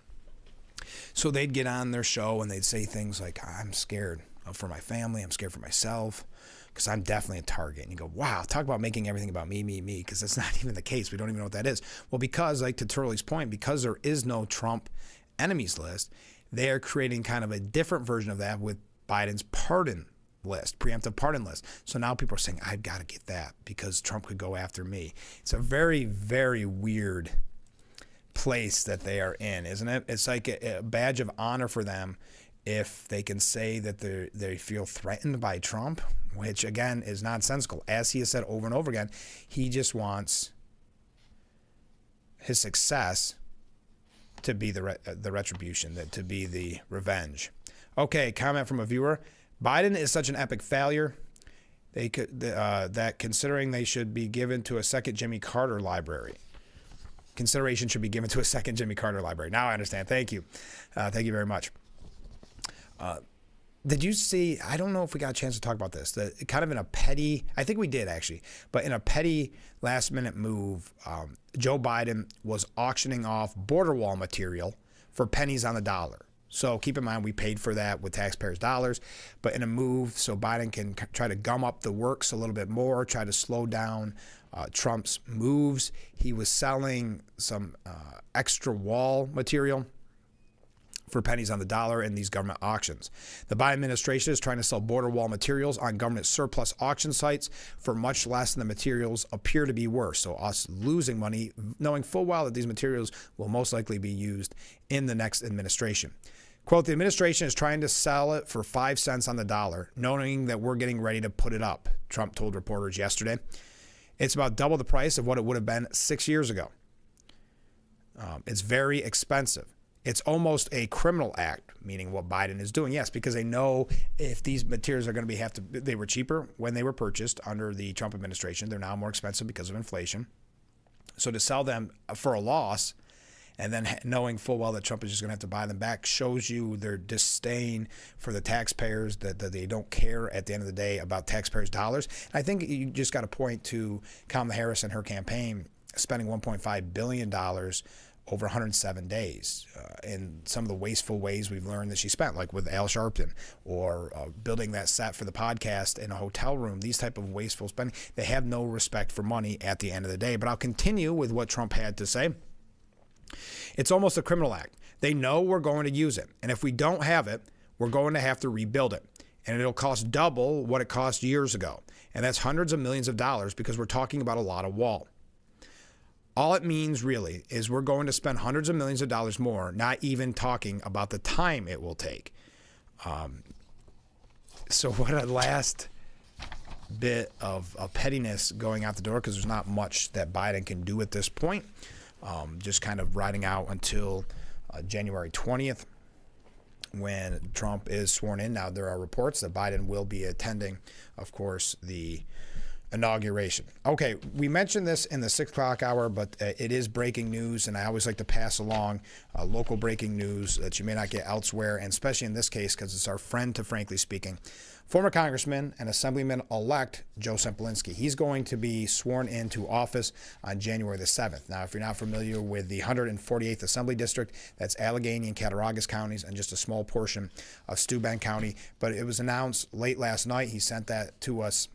So they'd get on their show and they'd say things like, I'm scared for my family, I'm scared for myself, because I'm definitely a target. And you go, wow, talk about making everything about me, because that's not even the case. We don't even know what that is. Well, because, like to Turley's point, because there is no Trump enemies list, they are creating kind of a different version of that with Biden's pardon list, preemptive pardon list. So now people are saying, I've got to get that because Trump could go after me. It's a very, very weird place that they are in, isn't it? It's like a badge of honor for them if they can say that they feel threatened by Trump, which again is nonsensical. As he has said over and over again, he just wants his success to be the retribution, to be the revenge. Okay, comment from a viewer. Biden is such an epic failure that considering they should be given to a second Jimmy Carter library. Consideration should be given to a second Jimmy Carter library. Now I understand. Thank you. Thank you very much. Did you see, I don't know if we got a chance to talk about this, kind of in a petty, I think we did actually, but in a petty last minute move, Joe Biden was auctioning off border wall material for pennies on the dollar. So keep in mind, we paid for that with taxpayers' dollars, but in a move so Biden can try to gum up the works a little bit more, try to slow down Trump's moves. He was selling some extra wall material for pennies on the dollar in these government auctions. The Biden administration is trying to sell border wall materials on government surplus auction sites for much less than the materials appear to be worth. So us losing money, knowing full well that these materials will most likely be used in the next administration. Quote, the administration is trying to sell it for 5 cents on the dollar, knowing that we're getting ready to put it up, Trump told reporters yesterday. It's about double the price of what it would have been 6 years ago. It's very expensive. It's almost a criminal act, meaning what Biden is doing. Yes, because they know if these materials are going to they were cheaper when they were purchased under the Trump administration. They're now more expensive because of inflation. So to sell them for a loss and then knowing full well that Trump is just going to have to buy them back shows you their disdain for the taxpayers, that they don't care at the end of the day about taxpayers' dollars. And I think you just got to point to Kamala Harris and her campaign spending $1.5 billion over 107 days in some of the wasteful ways we've learned that she spent, like with Al Sharpton, or building that set for the podcast in a hotel room. These type of wasteful spending, they have no respect for money at the end of the day. But I'll continue with what Trump had to say. It's almost a criminal act. They know we're going to use it. And if we don't have it, we're going to have to rebuild it. And it'll cost double what it cost years ago. And that's hundreds of millions of dollars because we're talking about a lot of wall. All it means really is we're going to spend hundreds of millions of dollars more, not even talking about the time it will take. So what a last bit of pettiness going out the door, because there's not much that Biden can do at this point. Just kind of riding out until January 20th when Trump is sworn in. Now, there are reports that Biden will be attending, of course, the inauguration. Okay, we mentioned this in the 6 o'clock hour, but it is breaking news, and I always like to pass along local breaking news that you may not get elsewhere, and especially in this case because it's our friend to Frankly Speaking. Former Congressman and Assemblyman-elect Joe Semplinsky. He's going to be sworn into office on January the 7th. Now, if you're not familiar with the 148th Assembly District, that's Allegheny and Cattaraugus counties and just a small portion of Steuben County. But it was announced late last night. He sent that to us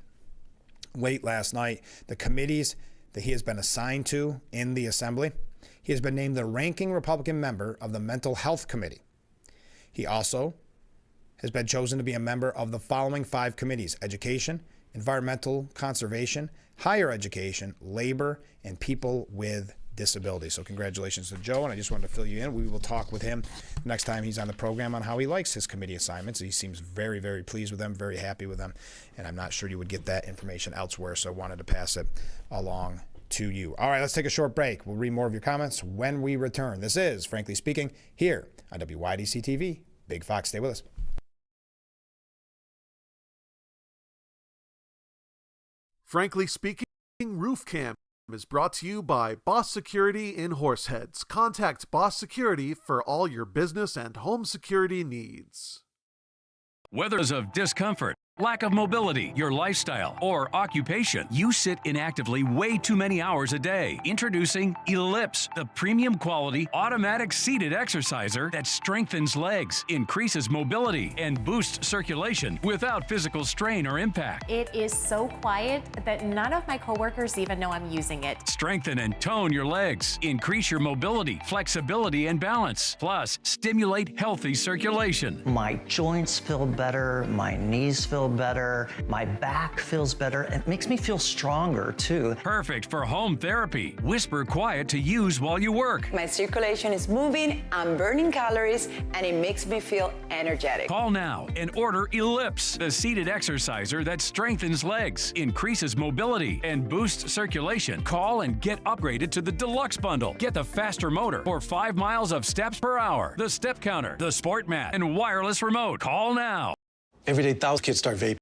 late last night. The committees that he has been assigned to in the Assembly. He has been named the ranking Republican member of the Mental Health Committee. He also has been chosen to be a member of the following 5 committees: Education, Environmental Conservation, Higher Education, Labor, and People with Disabilities. So congratulations to Joe, and I just wanted to fill you in. We will talk with him next time he's on the program on how he likes his committee assignments. He seems very, very pleased with them, very happy with them, and I'm not sure you would get that information elsewhere, so I wanted to pass it along to you. All right, let's take a short break. We'll read more of your comments when we return. This is Frankly Speaking here on WYDC TV. Big Fox, stay with us. Frankly Speaking, Roof Cam is brought to you by Boss Security in Horseheads. Contact Boss Security for all your business and home security needs. Weathers of discomfort, lack of mobility, your lifestyle, or occupation. You sit inactively way too many hours a day. Introducing Ellipse, the premium quality automatic seated exerciser that strengthens legs, increases mobility, and boosts circulation without physical strain or impact. It is so quiet that none of my coworkers even know I'm using it. Strengthen and tone your legs. Increase your mobility, flexibility, and balance. Plus, stimulate healthy circulation. My joints feel better, my knees feel better, my back feels better. It makes me feel stronger too. Perfect for home therapy. Whisper quiet to use while you work. My circulation is moving, I'm burning calories, and it makes me feel energetic. Call now and order Ellipse, the seated exerciser that strengthens legs, increases mobility, and boosts circulation. Call and get upgraded to the Deluxe Bundle. Get the faster motor or 5 miles of steps per hour, the step counter, the sport mat, and wireless remote. Call now. Every day, thousands of kids start vaping.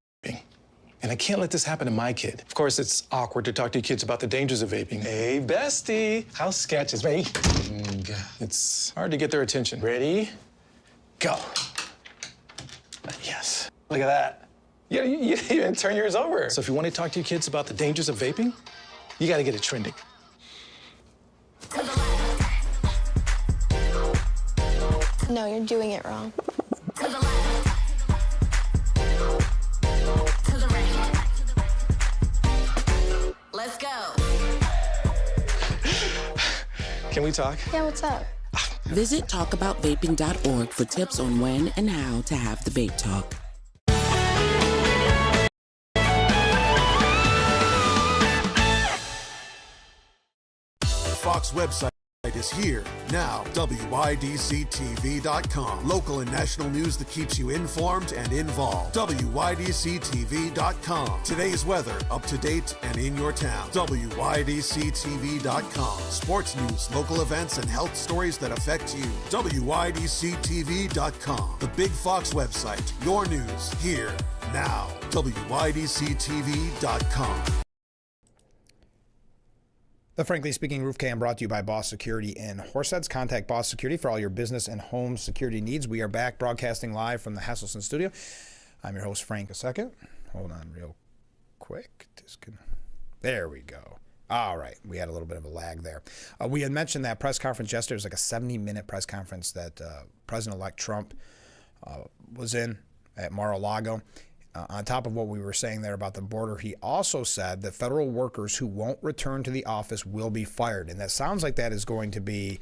And I can't let this happen to my kid. Of course, it's awkward to talk to your kids about the dangers of vaping. Hey, bestie, how sketch is me? It's hard to get their attention. Ready? Go. Yes. Look at that. You even turn yours over. So if you want to talk to your kids about the dangers of vaping, you got to get it trending. No, you're doing it wrong. Let's go. Can we talk? Yeah, what's up? Visit talkaboutvaping.org for tips on when and how to have the vape talk. Fox website is here now. WYDCTV.com. Local and national news that keeps you informed and involved. WYDCTV.com. Today's weather, up to date and in your town. WYDCTV.com. Sports news, local events, and health stories that affect you. WYDCTV.com. The Big Fox website. Your news here now. WYDCTV.com. The Frankly Speaking Roof Cam brought to you by Boss Security in Horseheads. Contact Boss Security for all your business and home security needs. We are back broadcasting live from the Hasselson studio. I'm your host, Frank. A second. Hold on real quick. There we go. All right. We had a little bit of a lag there. We had mentioned that press conference yesterday. It was like a 70-minute press conference that President-elect Trump was in at Mar-a-Lago. On top of what we were saying there about the border, he also said that federal workers who won't return to the office will be fired. And that sounds like that is going to be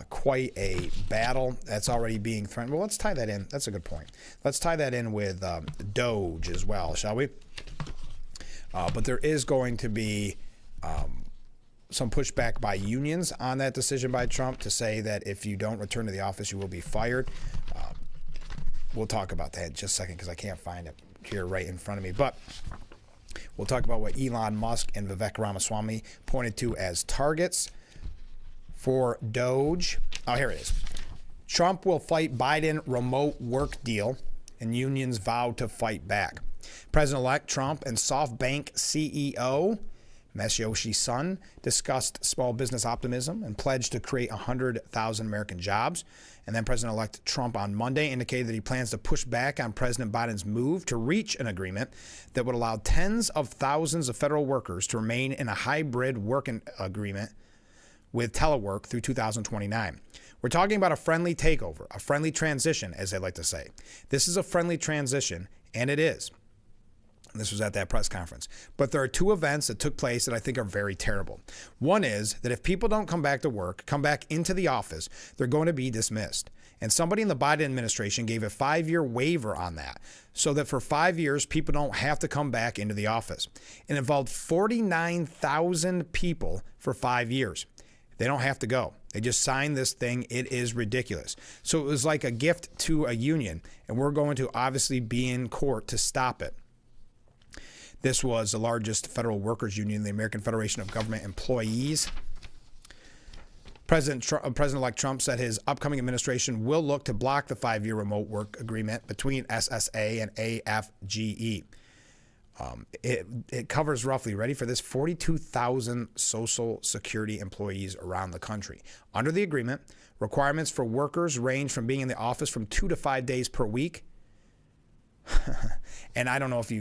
quite a battle that's already being threatened. Well, let's tie that in. That's a good point. Let's tie that in with DOGE as well, shall we? But there is going to be some pushback by unions on that decision by Trump to say that if you don't return to the office, you will be fired. We'll talk about that in just a second because I can't find it here right in front of me. But we'll talk about what Elon Musk and Vivek Ramaswamy pointed to as targets for DOGE. Oh, here it is. Trump will fight Biden remote work deal, and unions vow to fight back. President-elect Trump and SoftBank CEO Masayoshi Son discussed small business optimism and pledged to create 100,000 American jobs. And then President-elect Trump on Monday indicated that he plans to push back on President Biden's move to reach an agreement that would allow tens of thousands of federal workers to remain in a hybrid working agreement with telework through 2029. We're talking about a friendly takeover, a friendly transition, as they like to say. This is a friendly transition, and it is. This was at that press conference. But there are two events that took place that I think are very terrible. One is that if people don't come back to work, come back into the office, they're going to be dismissed. And somebody in the Biden administration gave a 5-year waiver on that so that for 5 years, people don't have to come back into the office. It involved 49,000 people for 5 years. They don't have to go. They just signed this thing. It is ridiculous. So it was like a gift to a union, and we're going to obviously be in court to stop it. This was the largest federal workers union, the American Federation of Government Employees. President-elect Trump said his upcoming administration will look to block the 5-year remote work agreement between SSA and AFGE. It covers roughly, ready for this, 42,000 Social Security employees around the country. Under the agreement, requirements for workers range from being in the office from 2 to 5 days per week And I don't know if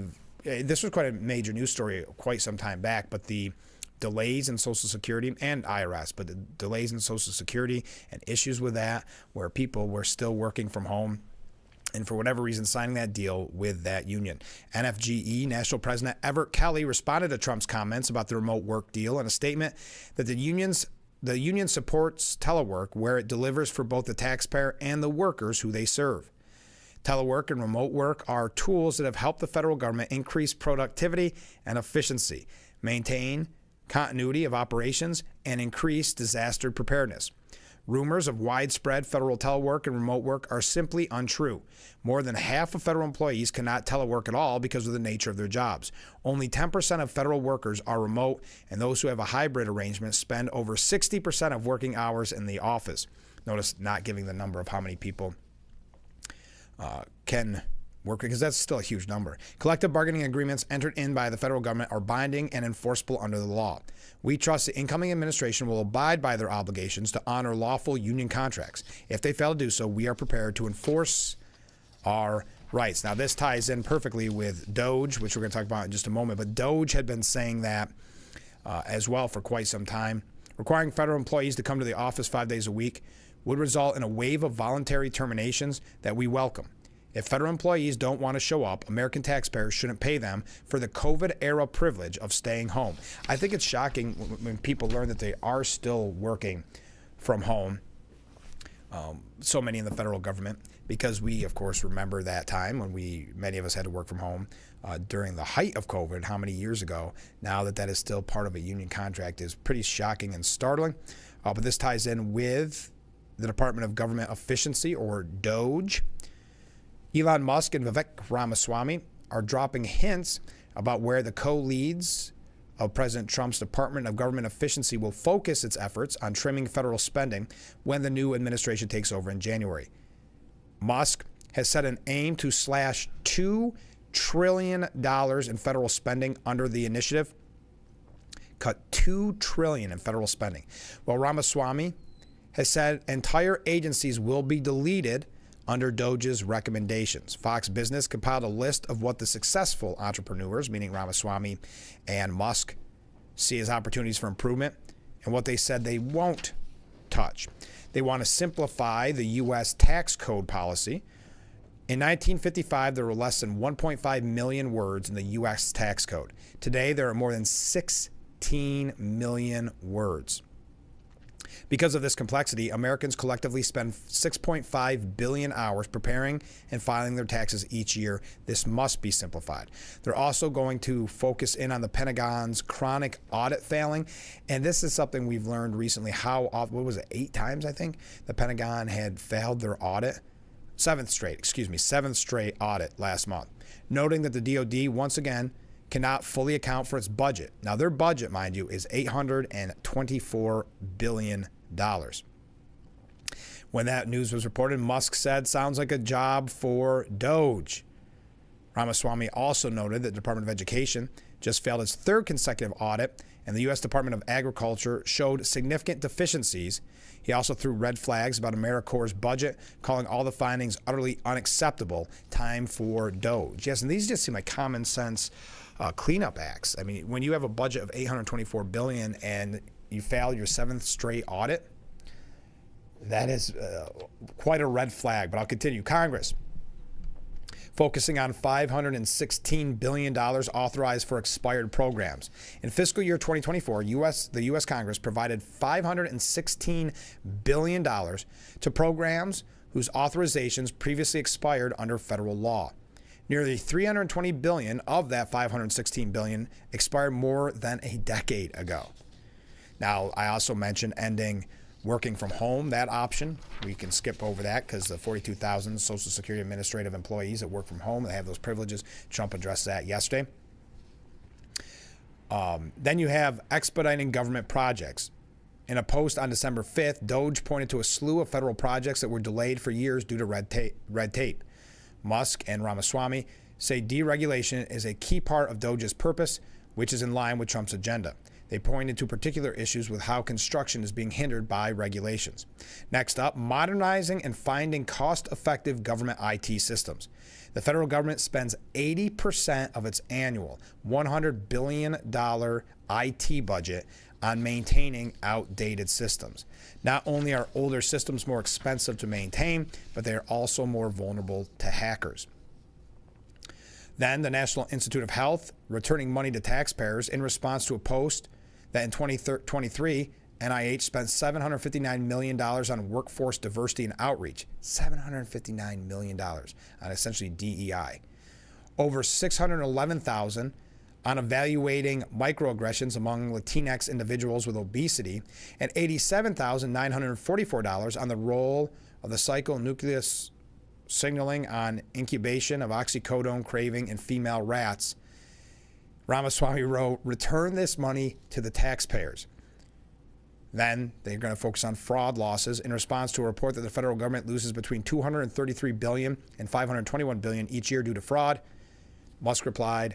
this was quite a major news story quite some time back, but the delays in Social Security and IRS, but the delays in Social Security and issues with that, where people were still working from home and for whatever reason signing that deal with that union. NFGE National President Everett Kelly responded to Trump's comments about the remote work deal in a statement that the union supports telework where it delivers for both the taxpayer and the workers who they serve. Telework and remote work are tools that have helped the federal government increase productivity and efficiency, maintain continuity of operations, and increase disaster preparedness. Rumors of widespread federal telework and remote work are simply untrue. More than half of federal employees cannot telework at all because of the nature of their jobs. Only 10% of federal workers are remote, and those who have a hybrid arrangement spend over 60% of working hours in the office. Notice not giving the number of how many people can work, because that's still a huge number. Collective bargaining agreements entered in by the federal government are binding and enforceable under the law. We trust the incoming administration will abide by their obligations to honor lawful union contracts. If they fail to do so, we are prepared to enforce our rights. Now, this ties in perfectly with DOGE, which we're going to talk about in just a moment, but DOGE had been saying that as well for quite some time. Requiring federal employees to come to the office 5 days a week would result in a wave of voluntary terminations that we welcome. If federal employees don't want to show up, American taxpayers shouldn't pay them for the COVID-era privilege of staying home. I think it's shocking when people learn that they are still working from home, so many in the federal government, because we, of course, remember that time when many of us had to work from home during the height of COVID, how many years ago. Now that is still part of a union contract is pretty shocking and startling. But this ties in with the Department of Government Efficiency, or DOGE. Elon Musk and Vivek Ramaswamy are dropping hints about where the co-leads of President Trump's Department of Government Efficiency will focus its efforts on trimming federal spending when the new administration takes over in January. Musk has set an aim to slash $2 trillion in federal spending under the initiative. Cut $2 trillion in federal spending. While Ramaswamy has said entire agencies will be deleted under DOGE's recommendations. Fox Business compiled a list of what the successful entrepreneurs, meaning Ramaswamy and Musk, see as opportunities for improvement and what they said they won't touch. They want to simplify the U.S. tax code policy. In 1955, there were less than 1.5 million words in the U.S. tax code. Today, there are more than 16 million words. Because of this complexity, Americans collectively spend 6.5 billion hours preparing and filing their taxes each year. This must be simplified. They're also going to focus in on the Pentagon's chronic audit failing. And this is something we've learned recently, how often, 8 times, I think, the Pentagon had failed their audit. Seventh straight audit last month. Noting that the DOD, once again, cannot fully account for its budget. Now, their budget, mind you, is $824 billion. When that news was reported, Musk said, sounds like a job for DOGE. Ramaswamy also noted that the Department of Education just failed its 3rd consecutive audit, and the U.S. Department of Agriculture showed significant deficiencies. He also threw red flags about AmeriCorps' budget, calling all the findings utterly unacceptable. Time for DOGE. Yes, and these just seem like common sense cleanup acts. I mean, when you have a budget of $824 billion and you fail your 7th straight audit, that is quite a red flag. But I'll continue. Congress focusing on $516 billion authorized for expired programs. In fiscal year 2024, the U.S. Congress provided $516 billion to programs whose authorizations previously expired under federal law. Nearly $320 billion of that $516 billion expired more than a decade ago. Now, I also mentioned ending working from home, that option. We can skip over that because the 42,000 Social Security administrative employees that work from home, they have those privileges. Trump addressed that yesterday. Then you have expediting government projects. In a post on December 5th, DOGE pointed to a slew of federal projects that were delayed for years due to red tape. Musk and Ramaswamy say deregulation is a key part of DOGE's purpose, which is in line with Trump's agenda. They pointed to particular issues with how construction is being hindered by regulations. Next up, modernizing and finding cost-effective government IT systems. The federal government spends 80% of its annual $100 billion IT budget on maintaining outdated systems. Not only are older systems more expensive to maintain, but they are also more vulnerable to hackers. Then the National Institute of Health returning money to taxpayers in response to a post that in 2023, NIH spent $759 million on workforce diversity and outreach. $759 million on essentially DEI. Over $611,000 on evaluating microaggressions among Latinx individuals with obesity, and $87,944 on the role of the psychonucleus signaling on incubation of oxycodone craving in female rats. Ramaswamy wrote, return this money to the taxpayers. Then they're going to focus on fraud losses in response to a report that the federal government loses between $233 billion and $521 billion each year due to fraud. Musk replied,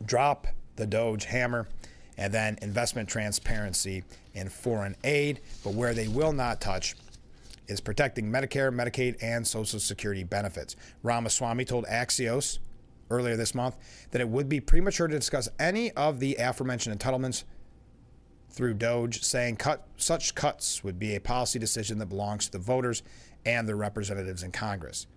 drop the Doge hammer, and then investment transparency in foreign aid. But where they will not touch is protecting Medicare, Medicaid, and Social Security benefits. Ramaswamy told Axios earlier this month that it would be premature to discuss any of the aforementioned entitlements through Doge, saying such cuts would be a policy decision that belongs to the voters and their representatives in Congress.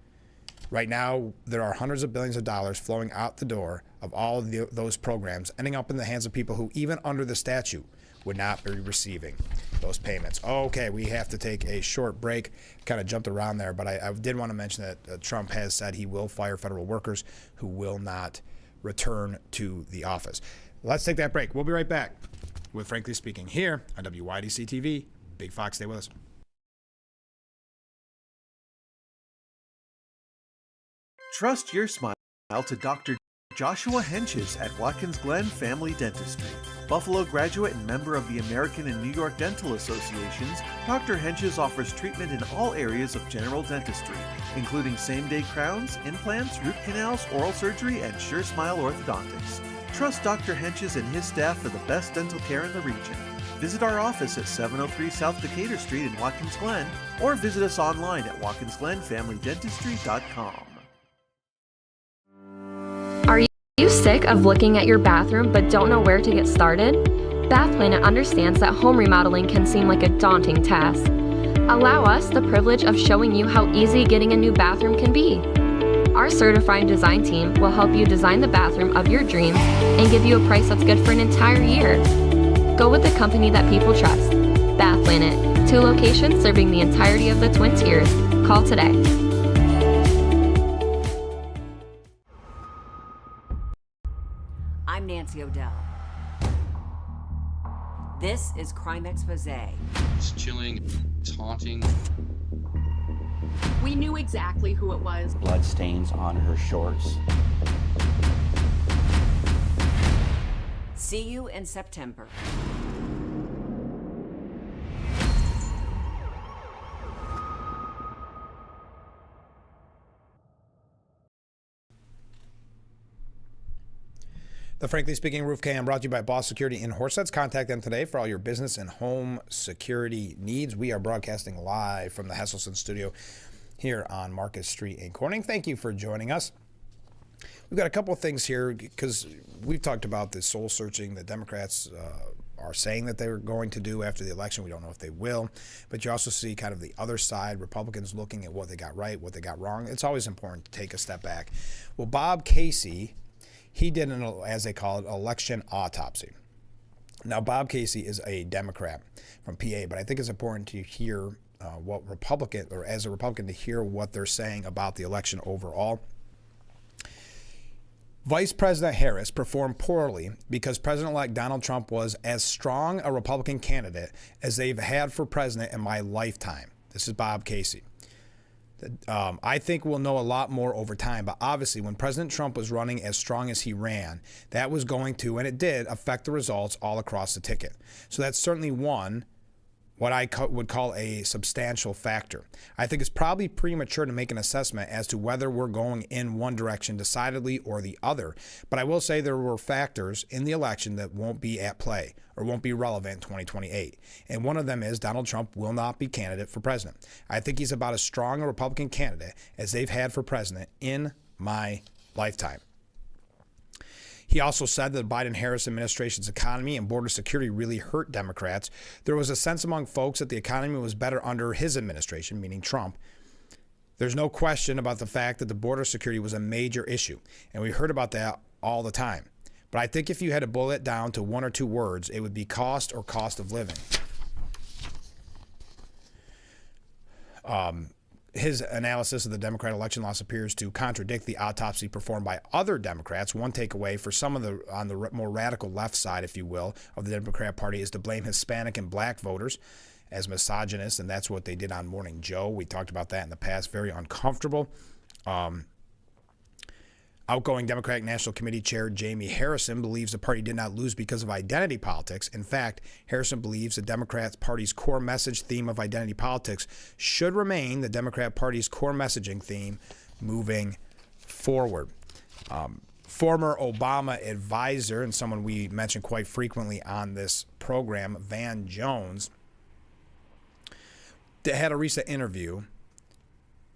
Right now, there are hundreds of billions of dollars flowing out the door of all of those programs, ending up in the hands of people who, even under the statute, would not be receiving those payments. Okay, we have to take a short break. Kind of jumped around there, but I did want to mention that Trump has said he will fire federal workers who will not return to the office. Let's take that break. We'll be right back with Frankly Speaking here on WYDC TV. Big Fox, stay with us. Trust your smile to Dr. Joshua Henches at Watkins Glen Family Dentistry. Buffalo graduate and member of the American and New York Dental Associations, Dr. Henches offers treatment in all areas of general dentistry, including same-day crowns, implants, root canals, oral surgery, and Sure Smile orthodontics. Trust Dr. Henches and his staff for the best dental care in the region. Visit our office at 703 South Decatur Street in Watkins Glen, or visit us online at watkinsglenfamilydentistry.com. Are you sick of looking at your bathroom but don't know where to get started? Bath Planet understands that home remodeling can seem like a daunting task. Allow us the privilege of showing you how easy getting a new bathroom can be. Our certified design team will help you design the bathroom of your dreams and give you a price that's good for an entire year. Go with the company that people trust. Bath Planet, 2 locations serving the entirety of the Twin Tiers. Call today. I'm Nancy O'Dell. This is Crime Expose. It's chilling, it's haunting. We knew exactly who it was. Blood stains on her shorts. See you in September. The Frankly Speaking Roof Cam brought to you by Boss Security in Horseheads. Contact them today for all your business and home security needs. We are broadcasting live from the Hesselson studio here on Market Street in Corning. Thank you for joining us. We've got a couple of things here because we've talked about the soul searching that Democrats are saying that they're going to do after the election. We don't know if they will, but you also see kind of the other side, Republicans looking at what they got right, what they got wrong. It's always important to take a step back. Well, Bob Casey, he did an, as they call it, election autopsy. Now, Bob Casey is a Democrat from PA, but I think it's important to hear what Republican, or as a Republican, to hear what they're saying about the election overall. Vice President Harris performed poorly because President-elect Donald Trump was as strong a Republican candidate as they've had for president in my lifetime. This is Bob Casey. I think we'll know a lot more over time, but obviously when President Trump was running as strong as he ran, that was going to, and it did, affect the results all across the ticket. So that's certainly one what I would call a substantial factor. I think it's probably premature to make an assessment as to whether we're going in one direction decidedly or the other, but I will say there were factors in the election that won't be at play or won't be relevant in 2028. And one of them is Donald Trump will not be candidate for president. I think he's about as strong a Republican candidate as they've had for president in my lifetime. He also said that the Biden-Harris administration's economy and border security really hurt Democrats. There was a sense among folks that the economy was better under his administration, meaning Trump. There's no question about the fact that the border security was a major issue, and we heard about that all the time. But I think if you had to boil it down to one or two words, it would be cost or cost of living. His analysis of the Democrat election loss appears to contradict the autopsy performed by other Democrats. One takeaway for some of on the more radical left side, if you will, of the Democrat Party is to blame Hispanic and black voters as misogynists, and that's what they did on Morning Joe. We talked about that in the past. Very uncomfortable. Outgoing Democratic National Committee Chair Jamie Harrison believes the party did not lose because of identity politics. In fact, Harrison believes the Democrat Party's core message theme of identity politics should remain the Democrat Party's core messaging theme moving forward. Former Obama advisor and someone we mention quite frequently on this program, Van Jones, had a recent interview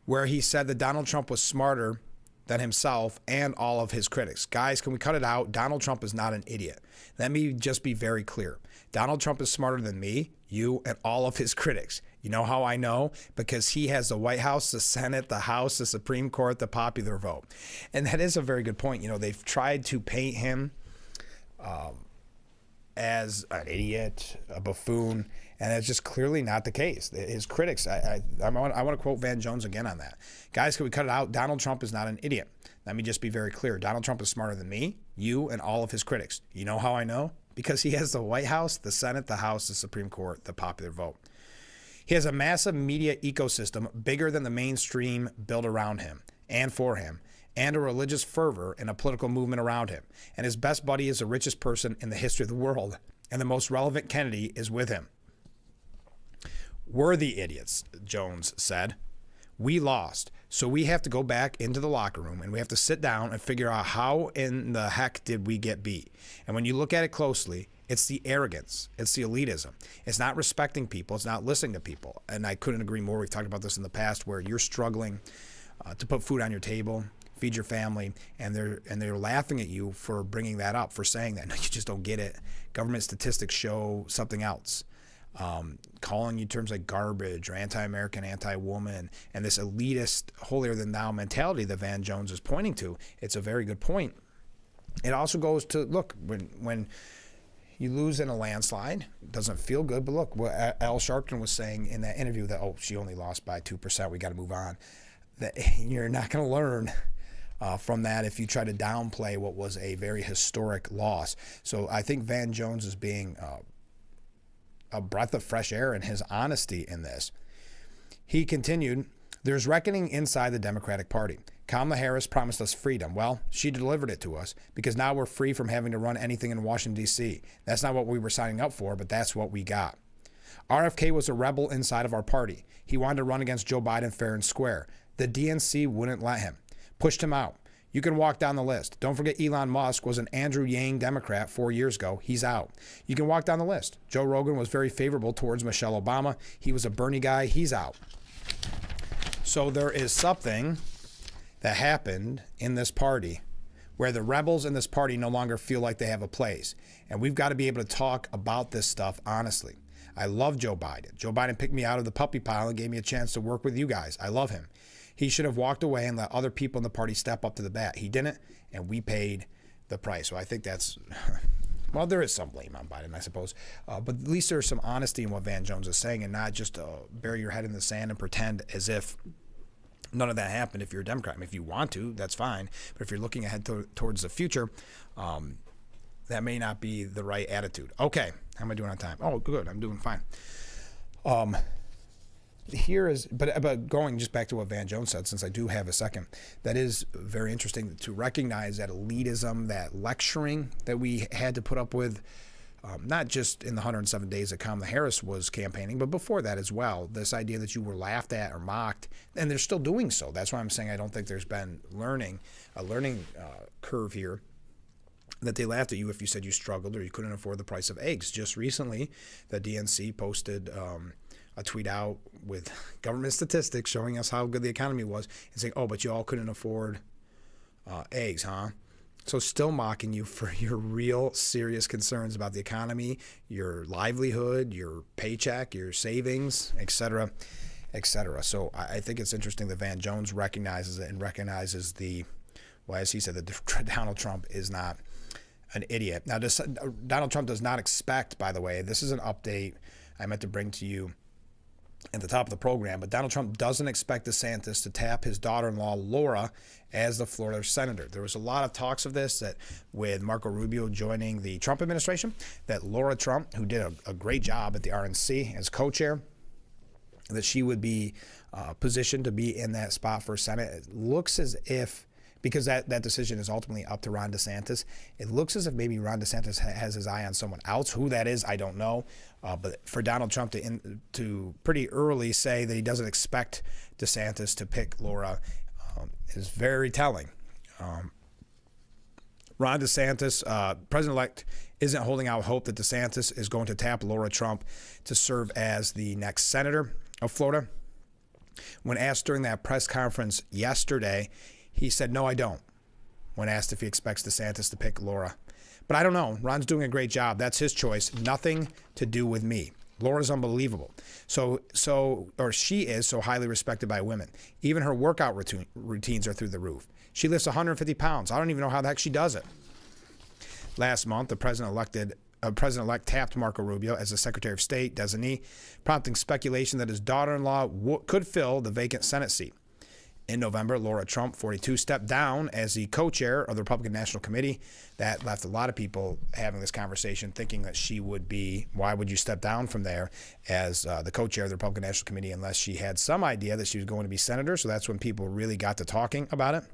where he said that Donald Trump was smarter than himself and all of his critics. Guys, can we cut it out? Donald Trump is not an idiot. Let me just be very clear. Donald Trump is smarter than me, you, and all of his critics. You know how I know? Because he has the White House, the Senate, the House, the Supreme Court, the popular vote. And that is a very good point. You know, they've tried to paint him as an idiot, a buffoon, and it's just clearly not the case. His critics, I want to quote Van Jones again on that. Guys, can we cut it out? Donald Trump is not an idiot. Let me just be very clear. Donald Trump is smarter than me, you, and all of his critics. You know how I know? Because he has the White House, the Senate, the House, the Supreme Court, the popular vote. He has a massive media ecosystem bigger than the mainstream built around him and for him, and a religious fervor and a political movement around him. And his best buddy is the richest person in the history of the world, and the most relevant Kennedy is with him. We're the idiots, Jones said. We lost, so we have to go back into the locker room and we have to sit down and figure out how in the heck did we get beat. And when you look at it closely, it's the arrogance, it's the elitism. It's not respecting people, it's not listening to people. And I couldn't agree more. We've talked about this in the past where you're struggling to put food on your table, feed your family, and they're laughing at you for bringing that up, for saying that. No, you just don't get it. Government statistics show something else. Calling you terms like garbage or anti-American, anti-woman, and this elitist, holier-than-thou mentality that Van Jones is pointing to. It's a very good point. It also goes to, look, when you lose in a landslide, it doesn't feel good, but look, what Al Sharpton was saying in that interview that, oh, she only lost by 2%, we got to move on. That you're not going to learn from that if you try to downplay what was a very historic loss. So I think Van Jones is being a breath of fresh air in his honesty in this. He continued, there's reckoning inside the Democratic Party. Kamala Harris promised us freedom. Well, she delivered it to us because now we're free from having to run anything in Washington, D.C. That's not what we were signing up for, but that's what we got. RFK was a rebel inside of our party. He wanted to run against Joe Biden fair and square. The DNC wouldn't let him. Pushed him out. You can walk down the list. Don't forget Elon Musk was an Andrew Yang Democrat 4 years ago. He's out. You can walk down the list. Joe Rogan was very favorable towards Michelle Obama. He was a Bernie guy. He's out. So there is something that happened in this party where the rebels in this party no longer feel like they have a place. And we've got to be able to talk about this stuff honestly. I love Joe Biden. Joe Biden picked me out of the puppy pile and gave me a chance to work with you guys. I love him. He should have walked away and let other people in the party step up to the bat. He didn't, and we paid the price. So I think that's, well, there is some blame on Biden, I suppose. But at least there's some honesty in what Van Jones is saying and not just bury your head in the sand and pretend as if none of that happened if you're a Democrat. I mean, if you want to, that's fine. But if you're looking ahead towards the future, that may not be the right attitude. Okay, how am I doing on time? Oh, good, I'm doing fine. Here is, but going just back to what Van Jones said, since I do have a second, that is very interesting to recognize that elitism, that lecturing that we had to put up with not just in the 107 days that Kamala Harris was campaigning, but before that as well. This idea that you were laughed at or mocked, and they're still doing so. That's why I'm saying I don't think there's been a learning curve here, that they laughed at you if you said you struggled or you couldn't afford the price of eggs. Just recently, the DNC posted a tweet out with government statistics showing us how good the economy was and saying, oh, but you all couldn't afford eggs, huh? So still mocking you for your real serious concerns about the economy, your livelihood, your paycheck, your savings, et cetera, et cetera. So I think it's interesting that Van Jones recognizes it and recognizes as he said, that Donald Trump is not an idiot. Now, Donald Trump does not expect, by the way, this is an update I meant to bring to you at the top of the program, but Donald Trump doesn't expect DeSantis to tap his daughter-in-law, Laura, as the Florida senator. There was a lot of talks of this, that with Marco Rubio joining the Trump administration, that Laura Trump, who did a great job at the RNC as co-chair, that she would be positioned to be in that spot for Senate. It looks as if, because that decision is ultimately up to Ron DeSantis, it looks as if maybe Ron DeSantis has his eye on someone else. Who that is, I don't know. But for Donald Trump to pretty early say that he doesn't expect DeSantis to pick Laura is very telling. Ron DeSantis, President-elect, isn't holding out hope that DeSantis is going to tap Laura Trump to serve as the next senator of Florida. When asked during that press conference yesterday, he said, no, I don't, when asked if he expects DeSantis to pick Laura. But I don't know. Ron's doing a great job. That's his choice. Nothing to do with me. Laura's unbelievable. She is so highly respected by women. Even her workout routines are through the roof. She lifts 150 pounds. I don't even know how the heck she does it. Last month, the President-elect tapped Marco Rubio as the Secretary of State designee, prompting speculation that his daughter-in-law could fill the vacant Senate seat. In November, Laura Trump, 42, stepped down as the co-chair of the Republican National Committee. That left a lot of people having this conversation, thinking that she would be, why would you step down from there as the co-chair of the Republican National Committee unless she had some idea that she was going to be senator? So that's when people really got to talking about it.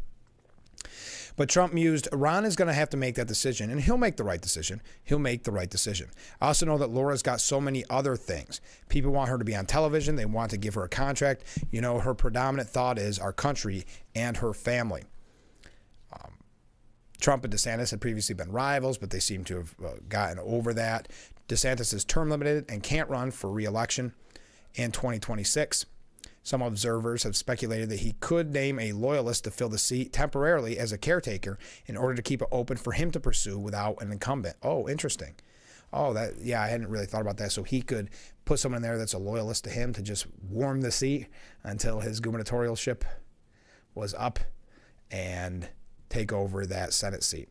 But Trump mused, Ron is going to have to make that decision, and he'll make the right decision. He'll make the right decision. I also know that Laura's got so many other things. People want her to be on television. They want to give her a contract. You know, her predominant thought is our country and her family. Trump and DeSantis had previously been rivals, but they seem to have gotten over that. DeSantis is term limited and can't run for re-election in 2026. Some observers have speculated that he could name a loyalist to fill the seat temporarily as a caretaker in order to keep it open for him to pursue without an incumbent. Oh, interesting. Oh, I hadn't really thought about that. So he could put someone in there that's a loyalist to him to just warm the seat until his gubernatorialship was up and take over that Senate seat.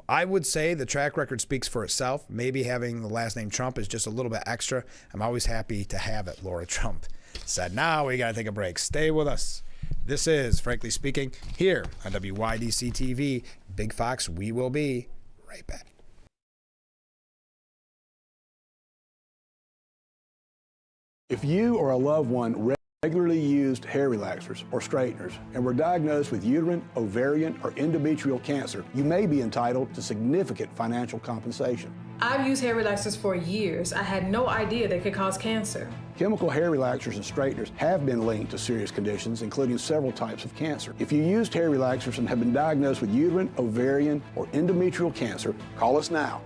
I would say the track record speaks for itself. Maybe having the last name Trump is just a little bit extra. I'm always happy to have it, Laura Trump said. Now we got to take a break. Stay with us. This is Frankly Speaking here on WYDC TV. Big Fox, we will be right back. If you or a loved one regularly used hair relaxers or straighteners and were diagnosed with uterine, ovarian, or endometrial cancer, you may be entitled to significant financial compensation. I've used hair relaxers for years. I had no idea they could cause cancer. Chemical hair relaxers and straighteners have been linked to serious conditions, including several types of cancer. If you used hair relaxers and have been diagnosed with uterine, ovarian, or endometrial cancer, call us now.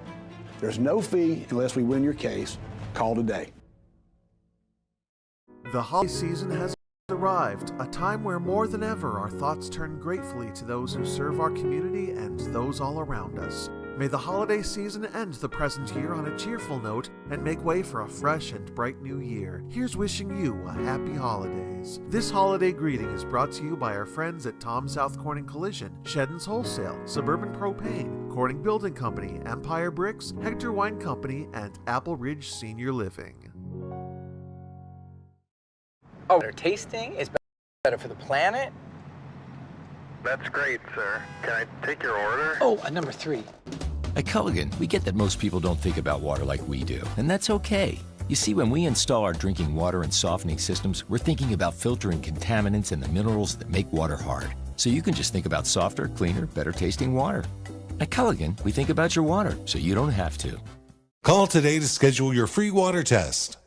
There's no fee unless we win your case. Call today. The holiday season has arrived, a time where more than ever our thoughts turn gratefully to those who serve our community and those all around us. May the holiday season end the present year on a cheerful note and make way for a fresh and bright new year. Here's wishing you a happy holidays. This holiday greeting is brought to you by our friends at Tom South Corning Collision, Sheddon's Wholesale, Suburban Propane, Corning Building Company, Empire Bricks, Hector Wine Company, and Apple Ridge Senior Living. Oh, better tasting is better for the planet. That's great, sir. Can I take your order? Oh, number 3. At Culligan, we get that most people don't think about water like we do, and that's okay. You see, when we install our drinking water and softening systems, we're thinking about filtering contaminants and the minerals that make water hard. So you can just think about softer, cleaner, better tasting water. At Culligan, we think about your water so you don't have to. Call today to schedule your free water test.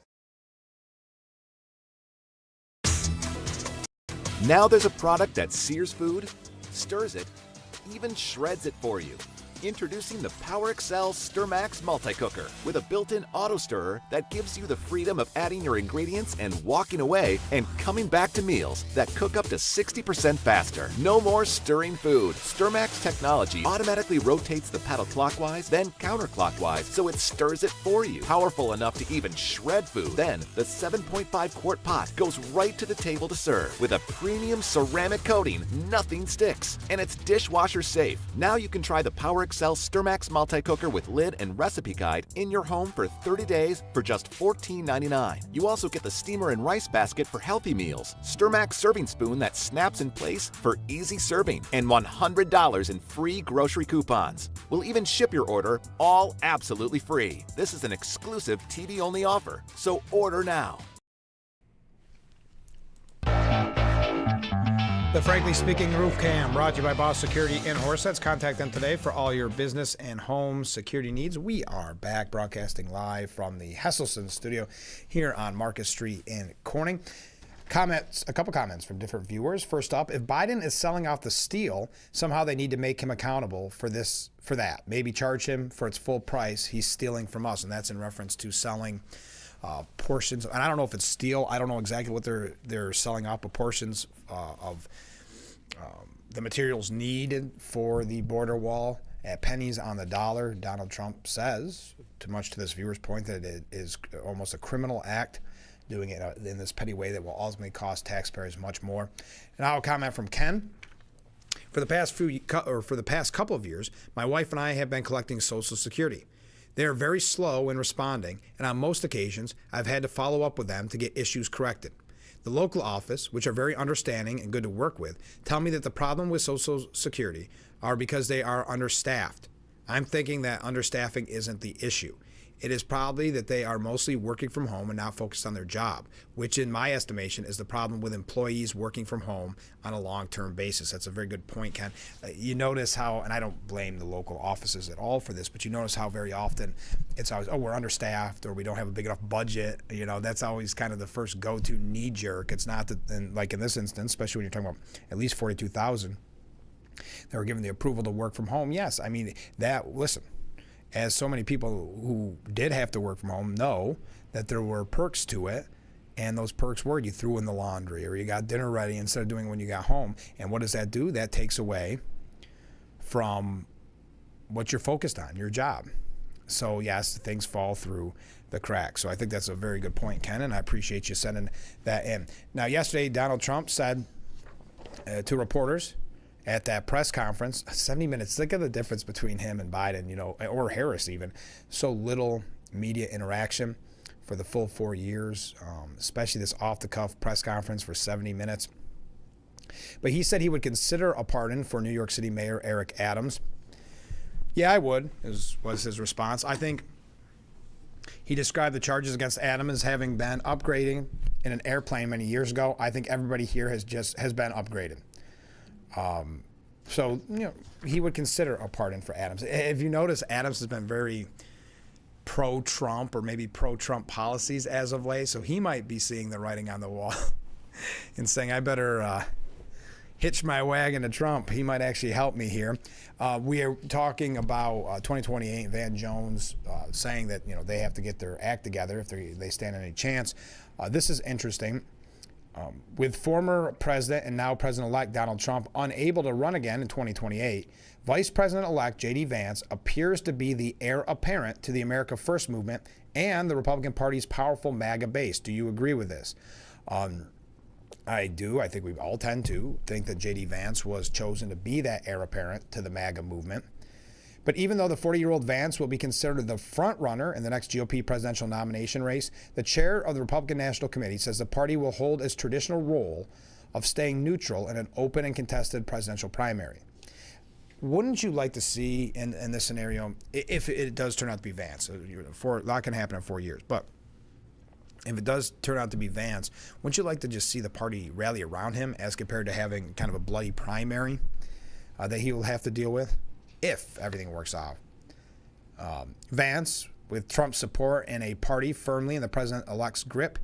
Now there's a product that sears food, stirs it, even shreds it for you. Introducing the Power Excel StirMax Multi-Cooker with a built-in auto stirrer that gives you the freedom of adding your ingredients and walking away and coming back to meals that cook up to 60% faster. No more stirring food. StirMax technology automatically rotates the paddle clockwise, then counterclockwise, so it stirs it for you. Powerful enough to even shred food. Then the 7.5 quart pot goes right to the table to serve. With a premium ceramic coating, nothing sticks. And it's dishwasher safe. Now you can try the Power Excel StirMax Multi-Cooker with lid and recipe guide in your home for 30 days for just $14.99. You also get the steamer and rice basket for healthy meals, StirMax serving spoon that snaps in place for easy serving, and $100 in free grocery coupons. We'll even ship your order all absolutely free. This is an exclusive TV-only offer, so order now. The Frankly Speaking Roof Cam, brought to you by Boss Security in Horseheads. Contact them today for all your business and home security needs. We are back broadcasting live from the Hesselson studio here on Marcus Street in Corning. A couple comments from different viewers. First up, if Biden is selling off the steel, somehow they need to make him accountable for that. Maybe charge him for its full price. He's stealing from us, and that's in reference to selling portions. And I don't know if it's steel. I don't know exactly what they're selling off, but portions of the materials needed for the border wall at pennies on the dollar. Donald Trump says, much to this viewer's point, that it is almost a criminal act, doing it in this petty way that will ultimately cost taxpayers much more. And I'll comment from Ken. For the past couple of years, my wife and I have been collecting Social Security. They are very slow in responding, and on most occasions, I've had to follow up with them to get issues corrected. The local office, which are very understanding and good to work with, tell me that the problem with Social Security are because they are understaffed. I'm thinking that understaffing isn't the issue. It is probably that they are mostly working from home and not focused on their job, which in my estimation is the problem with employees working from home on a long-term basis. That's a very good point, Ken. You notice how, and I don't blame the local offices at all for this, but you notice how very often it's always, we're understaffed or we don't have a big enough budget. That's always kind of the first go-to knee-jerk. It's not that, and like in this instance, especially when you're talking about at least 42,000, they were given the approval to work from home. Yes, I mean, listen, as so many people who did have to work from home know that there were perks to it, and those perks were you threw in the laundry or you got dinner ready instead of doing it when you got home. And what does that do? That takes away from what you're focused on, your job. So yes, things fall through the cracks. So I think that's a very good point, Ken, and I appreciate you sending that in. Now, yesterday, Donald Trump said to reporters at that press conference, 70 minutes. Look at the difference between him and Biden, or Harris even. So little media interaction for the full 4 years, especially this off-the-cuff press conference for 70 minutes. But he said he would consider a pardon for New York City Mayor Eric Adams. Yeah, I would, was his response. I think he described the charges against Adams as having been upgrading in an airplane many years ago. I think everybody here has been upgraded. So, he would consider a pardon for Adams. If you notice, Adams has been very pro-Trump or maybe pro-Trump policies as of late. So he might be seeing the writing on the wall and saying, I better hitch my wagon to Trump. He might actually help me here. We are talking about 2028, Van Jones saying that, they have to get their act together if they stand any chance. This is interesting. With former president and now president-elect Donald Trump unable to run again in 2028, Vice President-elect J.D. Vance appears to be the heir apparent to the America First movement and the Republican Party's powerful MAGA base. Do you agree with this? I do. I think we all tend to think that J.D. Vance was chosen to be that heir apparent to the MAGA movement. But even though the 40-year-old Vance will be considered the front runner in the next GOP presidential nomination race, the chair of the Republican National Committee says the party will hold its traditional role of staying neutral in an open and contested presidential primary. Wouldn't you like to see in this scenario, if it does turn out to be Vance, a lot can happen in 4 years, but if it does turn out to be Vance, wouldn't you like to just see the party rally around him as compared to having kind of a bloody primary that he will have to deal with? if everything works out. Vance, with Trump's support and a party firmly in the president-elect's grip,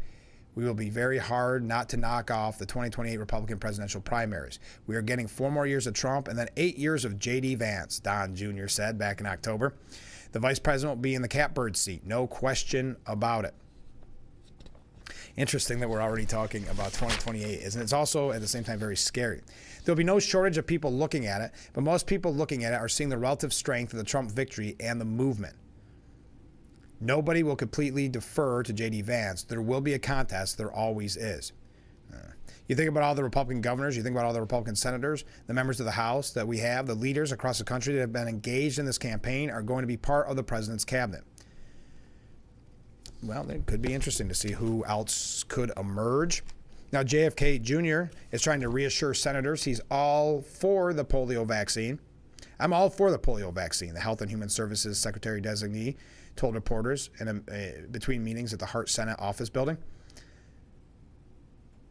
we will be very hard not to knock off the 2028 Republican presidential primaries. We are getting 4 more years of Trump and then 8 years of J.D. Vance, Don Jr. said back in October. The vice president will be in the catbird seat, no question about it. Interesting that we're already talking about 2028, isn't it? It's also, at the same time, very scary. There'll be no shortage of people looking at it, but most people looking at it are seeing the relative strength of the Trump victory and the movement. Nobody will completely defer to J.D. Vance. There will be a contest. There always is. You think about all the Republican governors, you think about all the Republican senators, the members of the House that we have, the leaders across the country that have been engaged in this campaign are going to be part of the president's cabinet. Well, it could be interesting to see who else could emerge. Now, JFK Jr. is trying to reassure senators he's all for the polio vaccine. I'm all for the polio vaccine, the Health and Human Services Secretary-designee told reporters between meetings at the Hart Senate office building.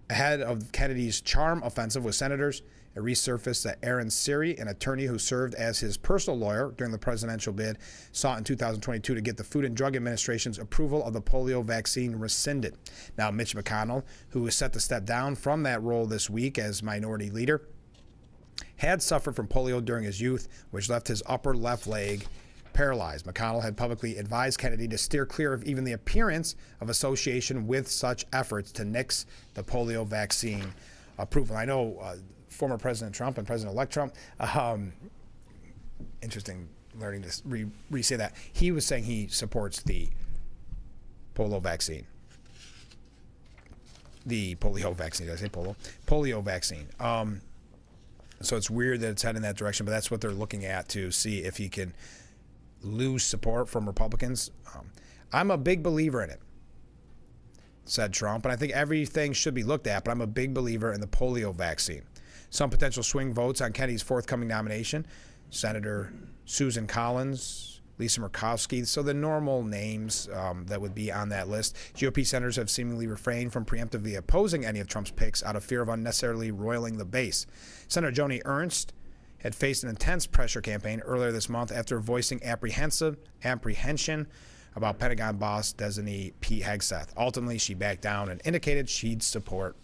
Ahead of Kennedy's charm offensive with senators, it resurfaced that Aaron Siri, an attorney who served as his personal lawyer during the presidential bid, sought in 2022 to get the Food and Drug Administration's approval of the polio vaccine rescinded. Now, Mitch McConnell, who is set to step down from that role this week as minority leader, had suffered from polio during his youth, which left his upper left leg paralyzed. McConnell had publicly advised Kennedy to steer clear of even the appearance of association with such efforts to nix the polio vaccine approval. I know former President Trump and President-elect Trump, interesting learning to re-say that. He was saying he supports the polio vaccine. The polio vaccine. Did I say polio? Polio vaccine. So it's weird that it's heading in that direction, but that's what they're looking at to see if he can lose support from Republicans. I'm a big believer in it, said Trump, and I think everything should be looked at, but I'm a big believer in the polio vaccine. Some potential swing votes on Kennedy's forthcoming nomination: Senator Susan Collins, Lisa Murkowski, so the normal names that would be on that list. GOP senators have seemingly refrained from preemptively opposing any of Trump's picks out of fear of unnecessarily roiling the base. Senator Joni Ernst had faced an intense pressure campaign earlier this month after voicing apprehension about Pentagon boss designee Pete Hegseth. Ultimately, she backed down and indicated she'd support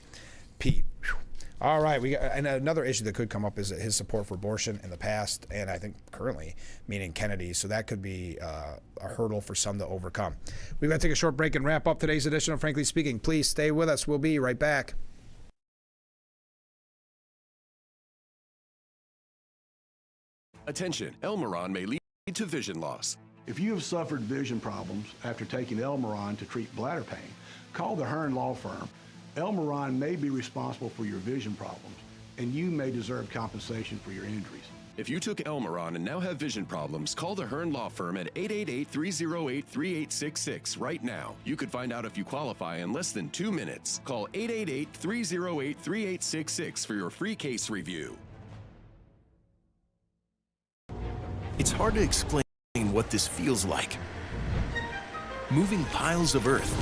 Pete. Whew. All right, and another issue that could come up is his support for abortion in the past, and I think currently, meaning Kennedy. So that could be a hurdle for some to overcome. We've got to take a short break and wrap up today's edition of Frankly Speaking. Please stay with us. We'll be right back. Attention, Elmeron may lead to vision loss. If you have suffered vision problems after taking Elmeron to treat bladder pain, call the Hearn Law Firm. Elmeron may be responsible for your vision problems, and you may deserve compensation for your injuries. If you took Elmeron and now have vision problems, call the Hearn Law Firm at 888-308-3866 right now. You could find out if you qualify in less than 2 minutes. Call 888-308-3866 for your free case review. It's hard to explain what this feels like. Moving piles of earth,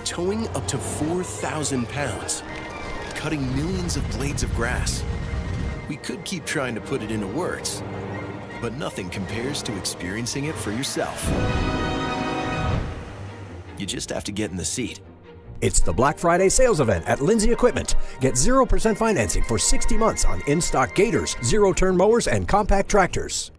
towing up to 4,000 pounds, cutting millions of blades of grass. We could keep trying to put it into words, but nothing compares to experiencing it for yourself. You just have to get in the seat. It's the Black Friday sales event at Lindsay Equipment. Get 0% financing for 60 months on in-stock gators, zero-turn mowers, and compact tractors.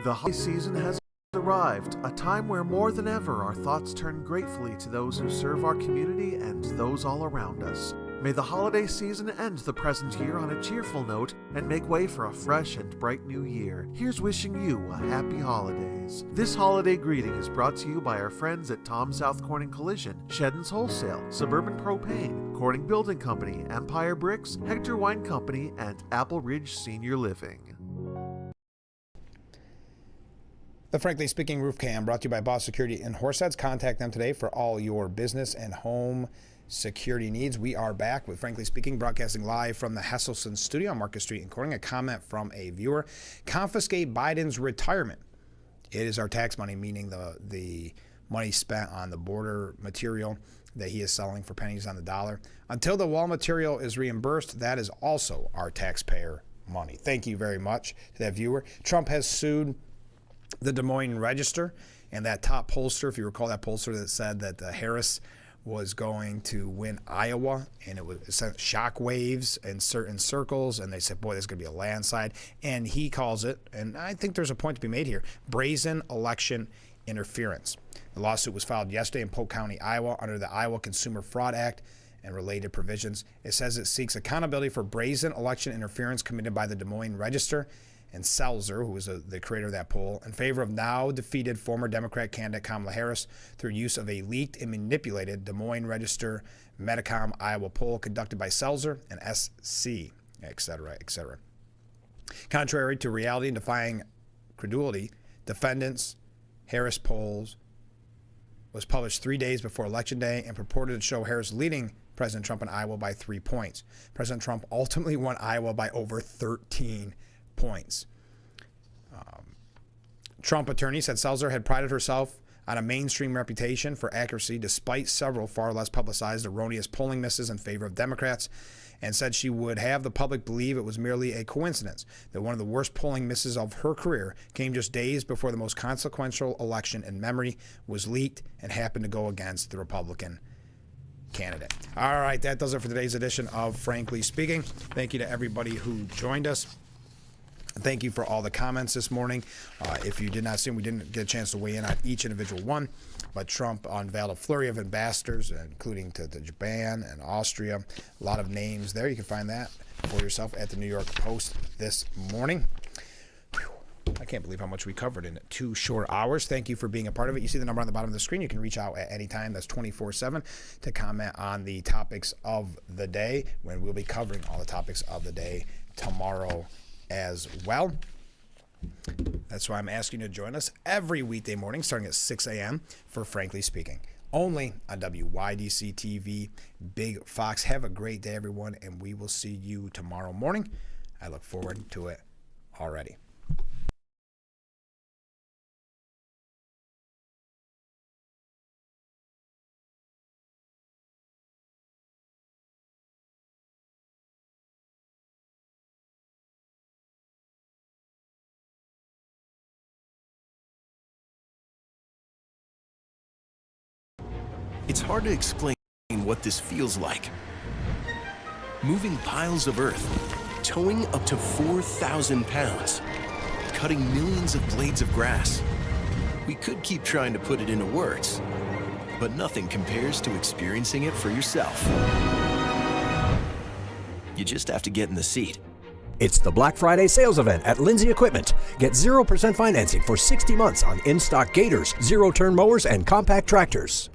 The holiday season has arrived, a time where more than ever our thoughts turn gratefully to those who serve our community and those all around us. May the holiday season end the present year on a cheerful note and make way for a fresh and bright new year. Here's wishing you a happy holidays. This holiday greeting is brought to you by our friends at Tom South Corning Collision, Sheddon's Wholesale, Suburban Propane, Corning Building Company, Empire Bricks, Hector Wine Company, and Apple Ridge Senior Living. The Frankly Speaking Roof Cam brought to you by Boss Security in Horseheads. Contact them today for all your business and home security needs. We are back with Frankly Speaking, broadcasting live from the Hesselson studio on Market Street in Corning. A comment from a viewer: confiscate Biden's retirement. It is our tax money, meaning the money spent on the border material that he is selling for pennies on the dollar. Until the wall material is reimbursed, that is also our taxpayer money. Thank you very much to that viewer. Trump has sued the Des Moines Register and that top pollster, if you recall that pollster that said that Harris was going to win Iowa, and it sent shockwaves in certain circles, and they said, boy, this is going to be a landslide. And he calls it, and I think there's a point to be made here, brazen election interference. The lawsuit was filed yesterday in Polk County, Iowa, under the Iowa Consumer Fraud Act and related provisions. It says it seeks accountability for brazen election interference committed by the Des Moines Register and Selzer, who was the creator of that poll, in favor of now defeated former Democrat candidate Kamala Harris through use of a leaked and manipulated Des Moines Register Medicom Iowa poll conducted by Selzer and SC, et cetera, et cetera. Contrary to reality and defying credulity, defendants Harris polls was published 3 days before Election Day and purported to show Harris leading President Trump in Iowa by 3 points. President Trump ultimately won Iowa by over 13 points. Trump attorney said Selzer had prided herself on a mainstream reputation for accuracy despite several far less publicized erroneous polling misses in favor of Democrats, and said she would have the public believe it was merely a coincidence that one of the worst polling misses of her career came just days before the most consequential election in memory was leaked and happened to go against the Republican candidate. All right, that does it for today's edition of Frankly Speaking. Thank you to everybody who joined us. Thank you for all the comments this morning. If you did not see them, we didn't get a chance to weigh in on each individual one, but Trump unveiled a flurry of ambassadors, including to Japan and Austria. A lot of names there. You can find that for yourself at the New York Post this morning. Whew. I can't believe how much we covered in 2 short hours. Thank you for being a part of it. You see the number on the bottom of the screen. You can reach out at any time. That's 24/7 to comment on the topics of the day, when we'll be covering all the topics of the day tomorrow as well. That's why I'm asking you to join us every weekday morning starting at 6 a.m. for Frankly Speaking, only on WYDC TV, Big Fox. Have a great day, everyone, and we will see you tomorrow morning. I look forward to it already. It's hard to explain what this feels like. Moving piles of earth, towing up to 4,000 pounds, cutting millions of blades of grass. We could keep trying to put it into words, but nothing compares to experiencing it for yourself. You just have to get in the seat. It's the Black Friday sales event at Lindsay Equipment. Get 0% financing for 60 months on in-stock gators, zero-turn mowers, and compact tractors.